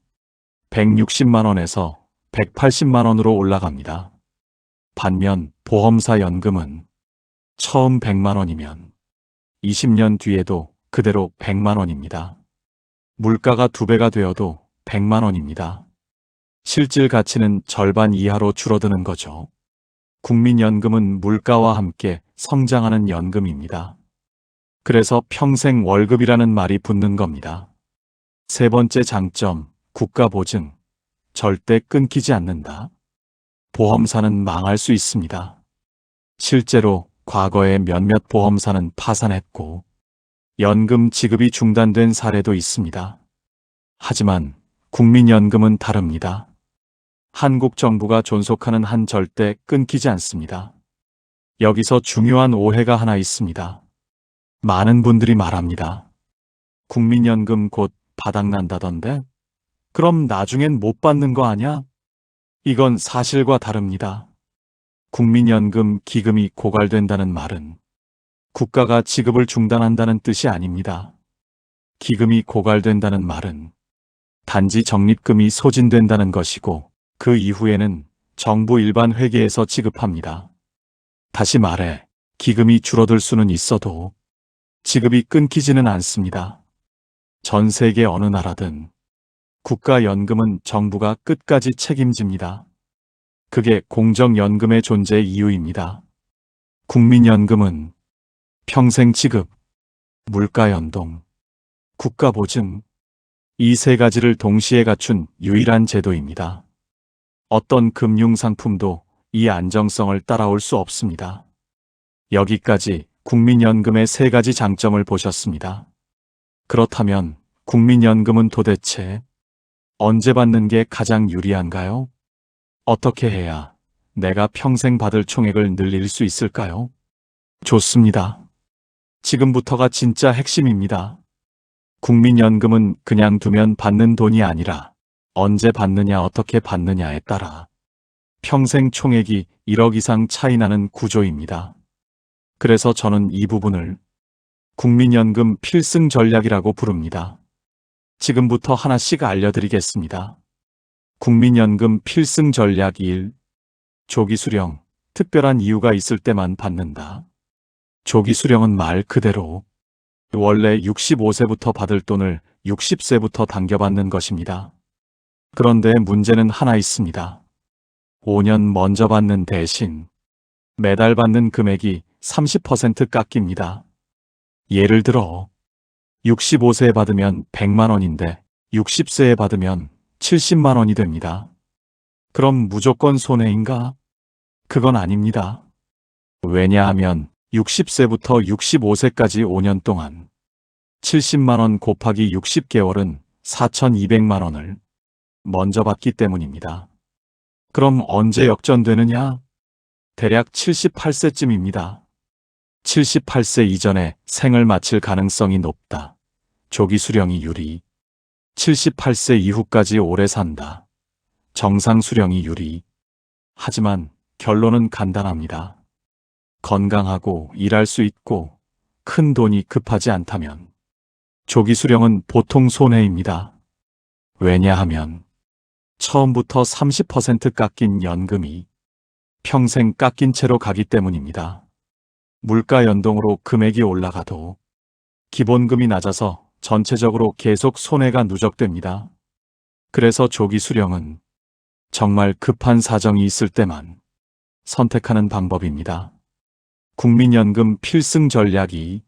160만 원에서 180만 원으로 올라갑니다. 반면 보험사 연금은 처음 100만 원이면 20년 뒤에도 그대로 100만 원입니다. 물가가 2배가 되어도 100만 원입니다. 실질 가치는 절반 이하로 줄어드는 거죠. 국민연금은 물가와 함께 성장하는 연금입니다. 그래서 평생 월급이라는 말이 붙는 겁니다. 세 번째 장점, 국가 보증. 절대 끊기지 않는다. 보험사는 망할 수 있습니다. 실제로 과거에 몇몇 보험사는 파산했고 연금 지급이 중단된 사례도 있습니다. 하지만 국민연금은 다릅니다. 한국 정부가 존속하는 한 절대 끊기지 않습니다. 여기서 중요한 오해가 하나 있습니다. 많은 분들이 말합니다. 국민연금 곧 바닥난다던데? 그럼 나중엔 못 받는 거 아냐? 이건 사실과 다릅니다. 국민연금 기금이 고갈된다는 말은 국가가 지급을 중단한다는 뜻이 아닙니다. 기금이 고갈된다는 말은 단지 적립금이 소진된다는 것이고 그 이후에는 정부 일반 회계에서 지급합니다. 다시 말해 기금이 줄어들 수는 있어도 지급이 끊기지는 않습니다. 전 세계 어느 나라든 국가연금은 정부가 끝까지 책임집니다. 그게 공적연금의 존재 이유입니다. 국민연금은 평생 지급, 물가연동, 국가보증, 이 세 가지를 동시에 갖춘 유일한 제도입니다. 어떤 금융상품도 이 안정성을 따라올 수 없습니다. 여기까지 국민연금의 세 가지 장점을 보셨습니다. 그렇다면 국민연금은 도대체 언제 받는 게 가장 유리한가요? 어떻게 해야 내가 평생 받을 총액을 늘릴 수 있을까요? 좋습니다. 지금부터가 진짜 핵심입니다. 국민연금은 그냥 두면 받는 돈이 아니라 언제 받느냐 어떻게 받느냐에 따라 평생 총액이 1억 이상 차이 나는 구조입니다. 그래서 저는 이 부분을 국민연금 필승 전략이라고 부릅니다. 지금부터 하나씩 알려드리겠습니다. 국민연금 필승 전략 1. 조기 수령, 특별한 이유가 있을 때만 받는다. 조기 수령은 말 그대로 원래 65세부터 받을 돈을 60세부터 당겨받는 것입니다. 그런데 문제는 하나 있습니다. 5년 먼저 받는 대신 매달 받는 금액이 30% 깎입니다. 예를 들어 65세에 받으면 100만 원인데 60세에 받으면 70만 원이 됩니다. 그럼 무조건 손해인가? 그건 아닙니다. 왜냐하면 60세부터 65세까지 5년 동안 70만 원 곱하기 60개월은 4,200만 원을 먼저 받기 때문입니다. 그럼 언제 역전되느냐? 대략 78세쯤입니다. 78세 이전에 생을 마칠 가능성이 높다. 조기 수령이 유리. 78세 이후까지 오래 산다. 정상 수령이 유리. 하지만 결론은 간단합니다. 건강하고 일할 수 있고 큰 돈이 급하지 않다면 조기 수령은 보통 손해입니다. 왜냐하면 처음부터 30% 깎인 연금이 평생 깎인 채로 가기 때문입니다. 물가 연동으로 금액이 올라가도 기본금이 낮아서 전체적으로 계속 손해가 누적됩니다. 그래서 조기 수령은 정말 급한 사정이 있을 때만 선택하는 방법입니다. 국민연금 필승 전략 2.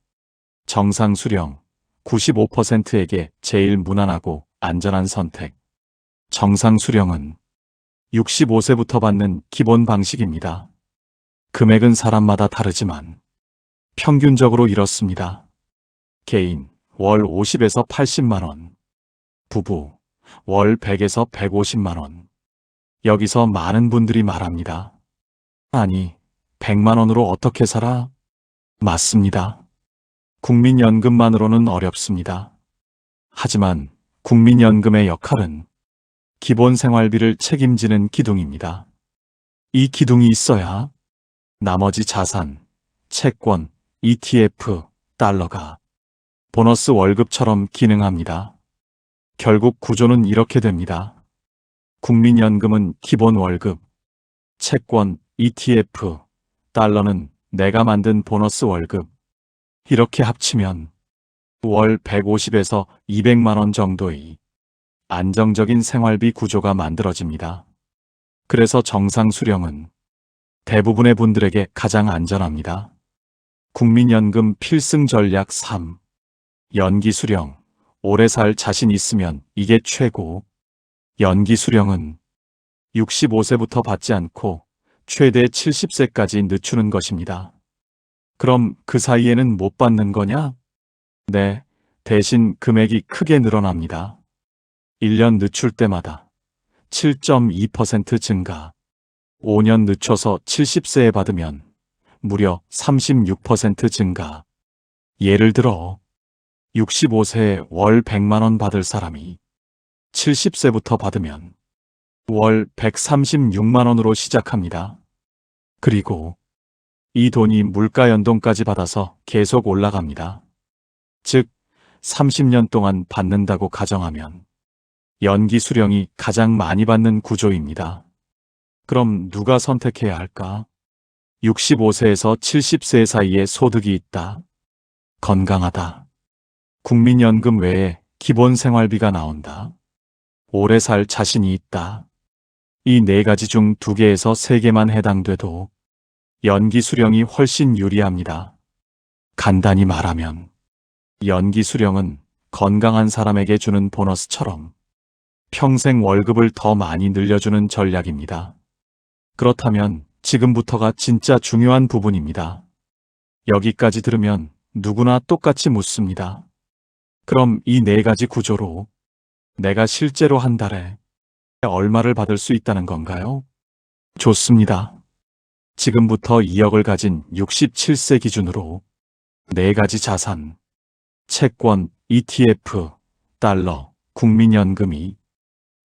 정상 수령 95%에게 제일 무난하고 안전한 선택. 정상 수령은 65세부터 받는 기본 방식입니다. 금액은 사람마다 다르지만 평균적으로 이렇습니다. 개인 월 50에서 80만 원, 부부 월 100에서 150만 원. 여기서 많은 분들이 말합니다. 아니, 100만 원으로 어떻게 살아? 맞습니다. 국민연금만으로는 어렵습니다. 하지만 국민연금의 역할은 기본 생활비를 책임지는 기둥입니다. 이 기둥이 있어야 나머지 자산, 채권, ETF, 달러가 보너스 월급처럼 기능합니다. 결국 구조는 이렇게 됩니다. 국민연금은 기본 월급, 채권, ETF, 달러는 내가 만든 보너스 월급. 이렇게 합치면 월 150에서 200만 원 정도의 안정적인 생활비 구조가 만들어집니다. 그래서 정상 수령은 대부분의 분들에게 가장 안전합니다. 국민연금 필승 전략 3. 연기 수령. 오래 살 자신 있으면 이게 최고. 연기 수령은 65세부터 받지 않고 최대 70세까지 늦추는 것입니다. 그럼 그 사이에는 못 받는 거냐? 네, 대신 금액이 크게 늘어납니다. 1년 늦출 때마다 7.2% 증가, 5년 늦춰서 70세에 받으면 무려 36% 증가. 예를 들어 65세에 월 100만 원 받을 사람이 70세부터 받으면 월 136만 원으로 시작합니다. 그리고 이 돈이 물가 연동까지 받아서 계속 올라갑니다. 즉, 30년 동안 받는다고 가정하면 연기 수령이 가장 많이 받는 구조입니다. 그럼 누가 선택해야 할까? 65세에서 70세 사이에 소득이 있다. 건강하다. 국민연금 외에 기본 생활비가 나온다. 오래 살 자신이 있다. 이 네 가지 중 2개에서 3개만 해당돼도 연기 수령이 훨씬 유리합니다. 간단히 말하면 연기 수령은 건강한 사람에게 주는 보너스처럼 평생 월급을 더 많이 늘려주는 전략입니다. 그렇다면 지금부터가 진짜 중요한 부분입니다. 여기까지 들으면 누구나 똑같이 묻습니다. 그럼 이 4가지 구조로 내가 실제로 한 달에 얼마를 받을 수 있다는 건가요? 좋습니다. 지금부터 2억을 가진 67세 기준으로 4가지 자산, 채권, ETF, 달러, 국민연금이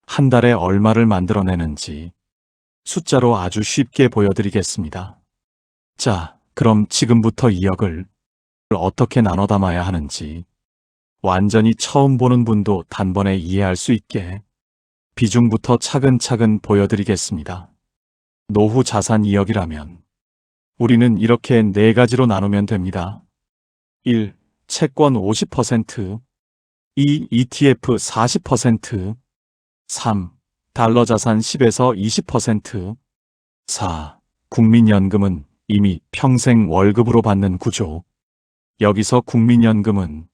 한 달에 얼마를 만들어내는지 숫자로 아주 쉽게 보여드리겠습니다. 자, 그럼 지금부터 2억을 어떻게 나눠 담아야 하는지 완전히 처음 보는 분도 단번에 이해할 수 있게 비중부터 차근차근 보여드리겠습니다. 노후 자산 2억이라면 우리는 이렇게 4가지로 나누면 됩니다. 1. 채권 50%, 2. ETF 40%, 3. 달러 자산 10에서 20%, 4. 국민연금은 이미 평생 월급으로 받는 구조. 여기서 국민연금은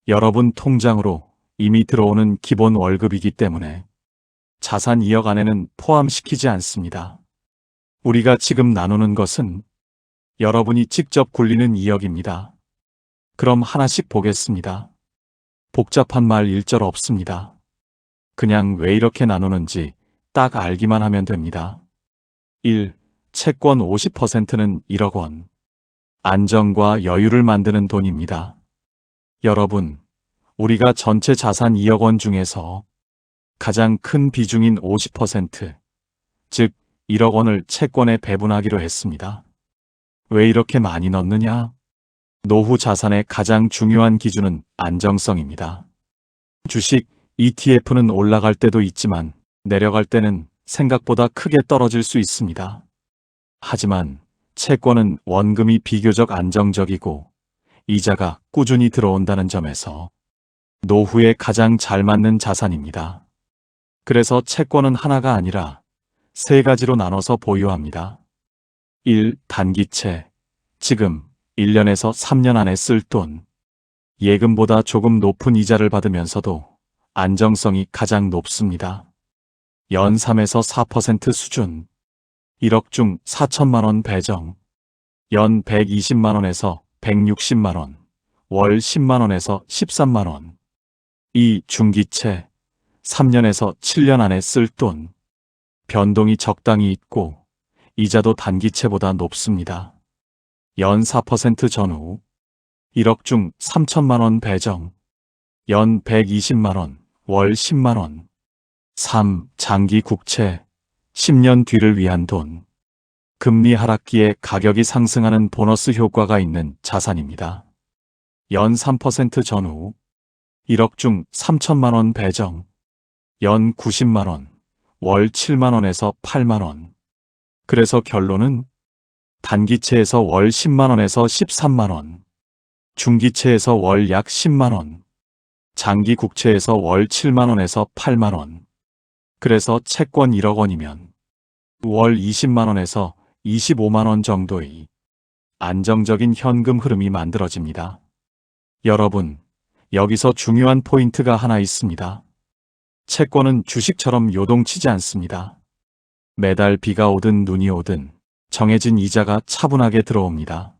여러분 통장으로 이미 들어오는 기본 월급이기 때문에 자산 2억 안에는 포함시키지 않습니다. 우리가 지금 나누는 것은 여러분이 직접 굴리는 2억입니다. 그럼 하나씩 보겠습니다. 복잡한 말 일절 없습니다. 그냥 왜 이렇게 나누는지 딱 알기만 하면 됩니다. 1. 채권 50%는 1억 원. 안정과 여유를 만드는 돈입니다. 여러분, 우리가 전체 자산 2억 원 중에서 가장 큰 비중인 50%, 즉 1억 원을 채권에 배분하기로 했습니다. 왜 이렇게 많이 넣느냐? 노후 자산의 가장 중요한 기준은 안정성입니다. 주식, ETF는 올라갈 때도 있지만 내려갈 때는 생각보다 크게 떨어질 수 있습니다. 하지만 채권은 원금이 비교적 안정적이고 이자가 꾸준히 들어온다는 점에서 노후에 가장 잘 맞는 자산입니다. 그래서 채권은 하나가 아니라 세 가지로 나눠서 보유합니다. 1. 단기채. 지금 1년에서 3년 안에 쓸 돈. 예금보다 조금 높은 이자를 받으면서도 안정성이 가장 높습니다. 연 3에서 4% 수준. 1억 중 4천만 원 배정. 연 120만 원에서 160만 원. 월 10만 원에서 13만 원. 2. 중기채. 3년에서 7년 안에 쓸 돈. 변동이 적당히 있고 이자도 단기채보다 높습니다. 연 4% 전후. 1억 중 3천만 원 배정. 연 120만 원. 월 10만 원. 3. 장기 국채. 10년 뒤를 위한 돈. 금리 하락기에 가격이 상승하는 보너스 효과가 있는 자산입니다. 연 3% 전후. 1억 중 3천만 원 배정. 연 90만 원. 월 7만 원에서 8만 원. 그래서 결론은 단기채에서 월 10만 원에서 13만 원. 중기채에서 월 약 10만 원. 장기 국채에서 월 7만 원에서 8만 원. 그래서 채권 1억 원이면 월 20만 원에서 25만 원 정도의 안정적인 현금 흐름이 만들어집니다. 여러분, 여기서 중요한 포인트가 하나 있습니다. 채권은 주식처럼 요동치지 않습니다. 매달 비가 오든 눈이 오든 정해진 이자가 차분하게 들어옵니다.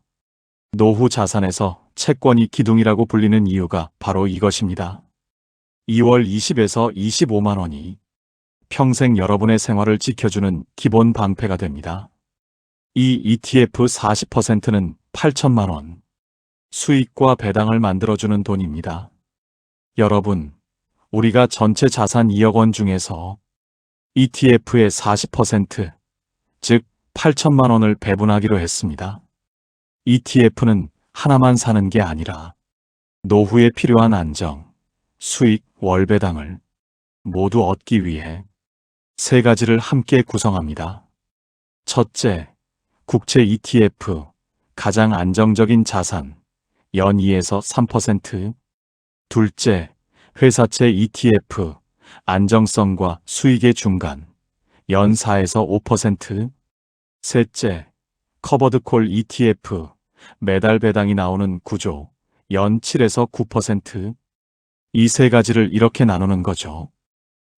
노후 자산에서 채권이 기둥이라고 불리는 이유가 바로 이것입니다. 2월 20에서 25만 원이 평생 여러분의 생활을 지켜주는 기본 방패가 됩니다. 이 ETF 40%는 8천만 원. 수익과 배당을 만들어주는 돈입니다. 여러분, 우리가 전체 자산 2억 원 중에서 ETF의 40%, 즉 8천만 원을 배분하기로 했습니다. ETF는 하나만 사는 게 아니라 노후에 필요한 안정, 수익, 월배당을 모두 얻기 위해 세 가지를 함께 구성합니다. 첫째, 국채 ETF, 가장 안정적인 자산, 연 2에서 3%. 둘째, 회사채 ETF, 안정성과 수익의 중간, 연 4에서 5%. 셋째, 커버드콜 ETF, 매달 배당이 나오는 구조, 연 7에서 9%. 이 세 가지를 이렇게 나누는 거죠.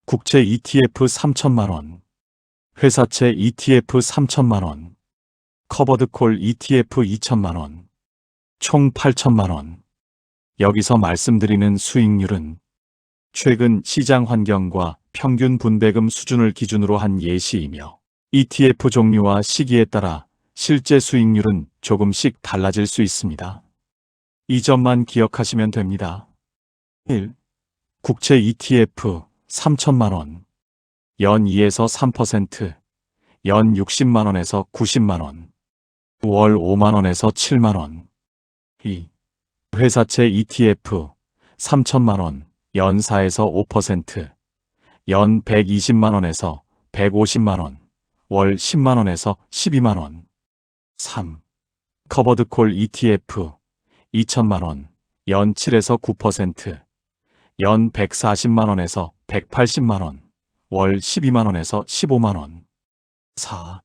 국채 ETF 3천만 원, 회사채 ETF 3천만 원, 커버드콜 ETF 2천만 원, 총 8천만 원. 여기서 말씀드리는 수익률은 최근 시장 환경과 평균 분배금 수준을 기준으로 한 예시이며 ETF 종류와 시기에 따라 실제 수익률은 조금씩 달라질 수 있습니다. 이 점만 기억하시면 됩니다. 1. 국채 ETF 3천만 원, 연 2에서 3%, 연 60만 원에서 90만 원, 월 5만 원에서 7만 원. 2. 회사채 ETF 3천만 원, 연 4에서 5%, 연 120만 원에서 150만 원, 월 10만 원에서 12만 원. 3. 커버드콜 ETF 2천만 원, 연 7에서 9%, 연 140만 원에서 180만 원, 월 12만 원에서 15만 원. 4.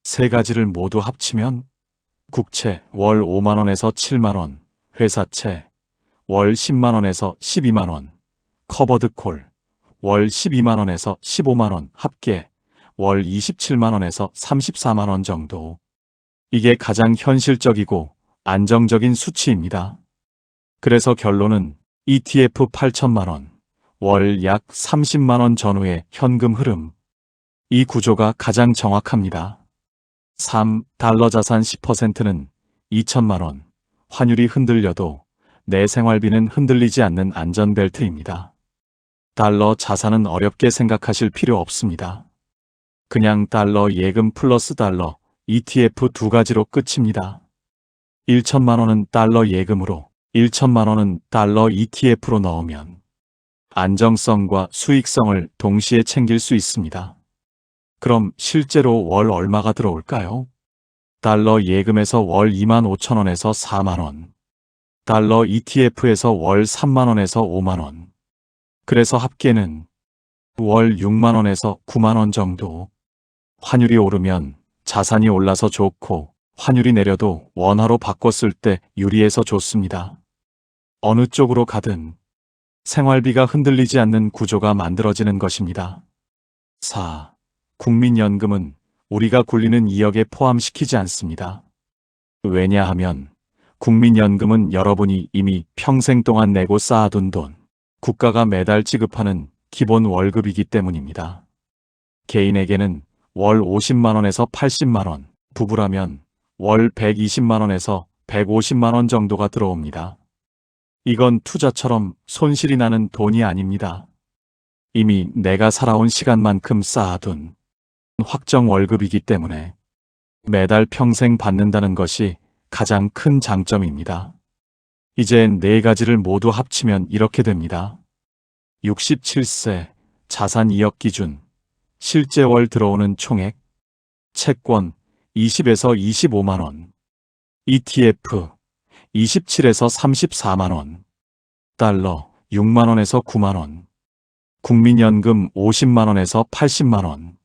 세 가지를 모두 합치면 국채 월 5만 원에서 7만 원, 회사채 월 10만 원에서 12만 원, 커버드콜 월 12만 원에서 15만 원 합계 월 27만 원에서 34만 원 정도. 이게 가장 현실적이고 안정적인 수치입니다. 그래서 결론은 ETF 8천만 원, 월 약 30만 원 전후의 현금 흐름. 이 구조가 가장 정확합니다. 3. 달러 자산 10%는 2천만 원. 환율이 흔들려도 내 생활비는 흔들리지 않는 안전벨트입니다. 달러 자산은 어렵게 생각하실 필요 없습니다. 그냥 달러 예금 플러스 달러 ETF 두 가지로 끝입니다. 1천만 원은 달러 예금으로, 1천만 원은 달러 ETF로 넣으면 안정성과 수익성을 동시에 챙길 수 있습니다. 그럼 실제로 월 얼마가 들어올까요? 달러 예금에서 월 2만 5천 원에서 4만 원, 달러 ETF에서 월 3만원에서 5만원. 그래서 합계는 월 6만원에서 9만원 정도. 환율이 오르면 자산이 올라서 좋고, 환율이 내려도 원화로 바꿨을 때 유리해서 좋습니다. 어느 쪽으로 가든 생활비가 흔들리지 않는 구조가 만들어지는 것입니다. 4. 국민연금은 우리가 굴리는 2억에 포함시키지 않습니다. 왜냐하면 국민연금은 여러분이 이미 평생 동안 내고 쌓아둔 돈, 국가가 매달 지급하는 기본 월급이기 때문입니다. 개인에게는 월 50만원에서 80만원, 부부라면 월 120만원에서 150만원 정도가 들어옵니다. 이건 투자처럼 손실이 나는 돈이 아닙니다. 이미 내가 살아온 시간만큼 쌓아둔 확정 월급이기 때문에 매달 평생 받는다는 것이 가장 큰 장점입니다. 이제 네 가지를 모두 합치면 이렇게 됩니다. 67세, 자산 2억 기준, 실제 월 들어오는 총액, 채권 20에서 25만원, ETF 27에서 34만원, 달러 6만원에서 9만원, 국민연금 50만원에서 80만원.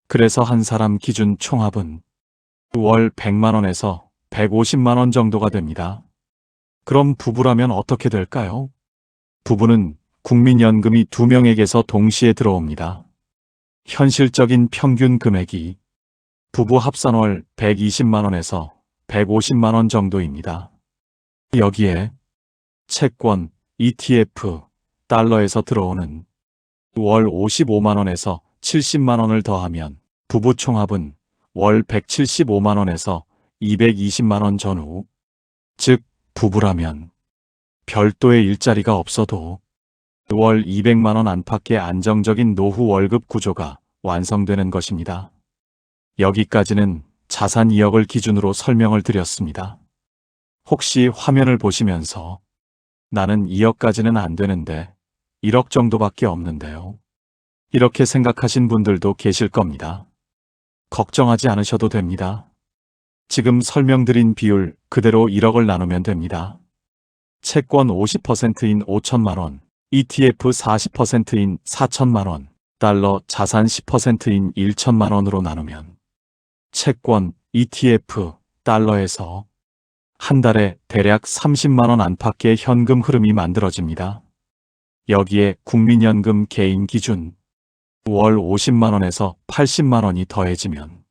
그래서 한 사람 기준 총합은 월 100만원에서 150만원 정도가 됩니다. 그럼 부부라면 어떻게 될까요? 부부는 국민연금이 2명에게서 동시에 들어옵니다. 현실적인 평균 금액이 부부 합산월 120만원에서 150만원 정도입니다. 여기에 채권, ETF, 달러에서 들어오는 월 55만원에서 70만원을 더하면 부부 총합은 월 175만원에서 220만원 전후, 즉 부부라면 별도의 일자리가 없어도 월 200만원 안팎의 안정적인 노후 월급 구조가 완성되는 것입니다. 여기까지는 자산 2억을 기준으로 설명을 드렸습니다. 혹시 화면을 보시면서 나는 2억까지는 안 되는데 1억 정도밖에 없는데요. 이렇게 생각하신 분들도 계실 겁니다. 걱정하지 않으셔도 됩니다. 지금 설명드린 비율 그대로 1억을 나누면 됩니다. 채권 50%인 5천만원, ETF 40%인 4천만원, 달러 자산 10%인 1천만원으로 나누면 채권, ETF, 달러에서 한 달에 대략 30만원 안팎의 현금 흐름이 만들어집니다. 여기에 국민연금 개인 기준 월 50만원에서 80만원이 더해지면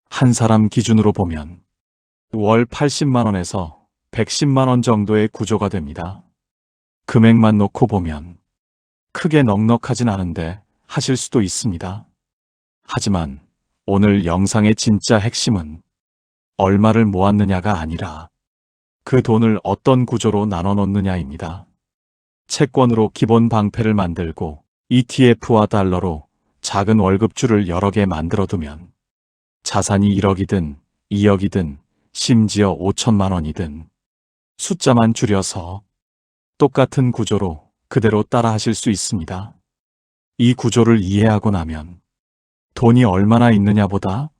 한 사람 기준으로 보면 월 80만원에서 110만원 정도의 구조가 됩니다. 금액만 놓고 보면 크게 넉넉하진 않은데 하실 수도 있습니다. 하지만 오늘 영상의 진짜 핵심은 얼마를 모았느냐가 아니라 그 돈을 어떤 구조로 나눠 놓느냐입니다. 채권으로 기본 방패를 만들고 ETF와 달러로 작은 월급줄을 여러 개 만들어 두면 자산이 1억이든 2억이든 심지어 5천만 원이든 숫자만 줄여서 똑같은 구조로 그대로 따라 하실 수 있습니다. 이 구조를 이해하고 나면 돈이 얼마나 있느냐보다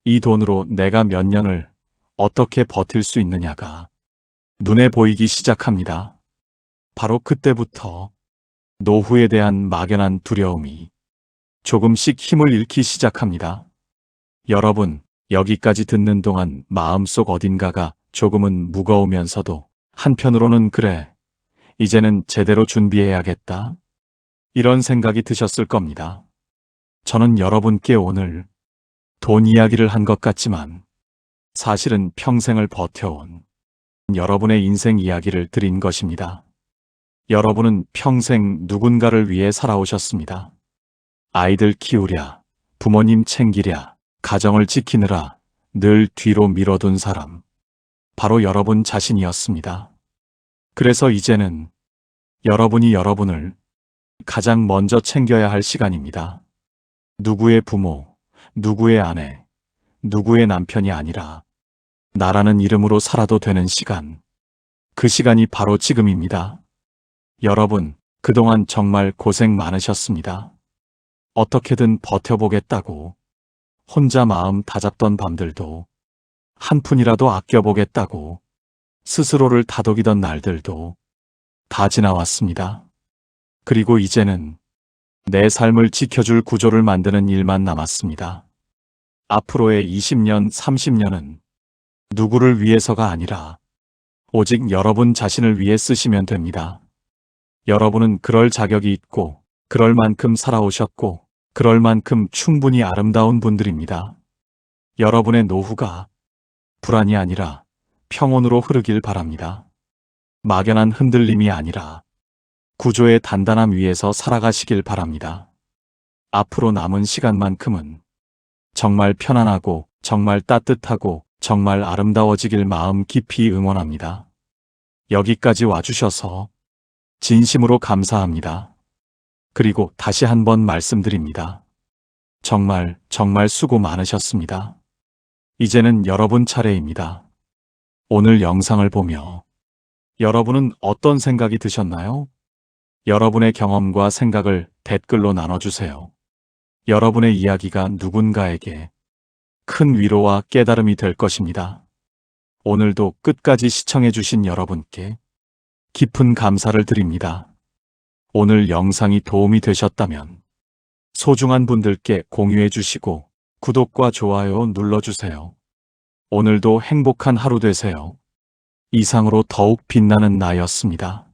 이 돈으로 내가 몇 년을 어떻게 버틸 수 있느냐가 눈에 보이기 시작합니다. 바로 그때부터 노후에 대한 막연한 두려움이 조금씩 힘을 잃기 시작합니다. 여러분, 여기까지 듣는 동안 마음속 어딘가가 조금은 무거우면서도 한편으로는 그래, 이제는 제대로 준비해야겠다, 이런 생각이 드셨을 겁니다. 저는 여러분께 오늘 돈 이야기를 한 것 같지만 사실은 평생을 버텨온 여러분의 인생 이야기를 드린 것입니다. 여러분은 평생 누군가를 위해 살아오셨습니다. 아이들 키우랴, 부모님 챙기랴, 가정을 지키느라 늘 뒤로 미뤄둔 사람, 바로 여러분 자신이었습니다. 그래서 이제는 여러분이 여러분을 가장 먼저 챙겨야 할 시간입니다. 누구의 부모, 누구의 아내, 누구의 남편이 아니라 나라는 이름으로 살아도 되는 시간, 그 시간이 바로 지금입니다. 여러분, 그동안 정말 고생 많으셨습니다. 어떻게든 버텨보겠다고 혼자 마음 다잡던 밤들도 한 푼이라도 아껴보겠다고 스스로를 다독이던 날들도 다 지나왔습니다. 그리고 이제는 내 삶을 지켜줄 구조를 만드는 일만 남았습니다. 앞으로의 20년, 30년은 누구를 위해서가 아니라 오직 여러분 자신을 위해 쓰시면 됩니다. 여러분은 그럴 자격이 있고, 그럴 만큼 살아오셨고, 그럴 만큼 충분히 아름다운 분들입니다. 여러분의 노후가 불안이 아니라 평온으로 흐르길 바랍니다. 막연한 흔들림이 아니라 구조의 단단함 위에서 살아가시길 바랍니다. 앞으로 남은 시간만큼은 정말 편안하고 정말 따뜻하고 정말 아름다워지길 마음 깊이 응원합니다. 여기까지 와주셔서 진심으로 감사합니다. 그리고 다시 한번 말씀드립니다. 정말 수고 많으셨습니다. 이제는 여러분 차례입니다. 오늘 영상을 보며 여러분은 어떤 생각이 드셨나요? 여러분의 경험과 생각을 댓글로 나눠주세요. 여러분의 이야기가 누군가에게 큰 위로와 깨달음이 될 것입니다. 오늘도 끝까지 시청해주신 여러분께 깊은 감사를 드립니다. 오늘 영상이 도움이 되셨다면 소중한 분들께 공유해 주시고 구독과 좋아요 눌러주세요. 오늘도 행복한 하루 되세요. 이상으로 더욱 빛나는 나였습니다.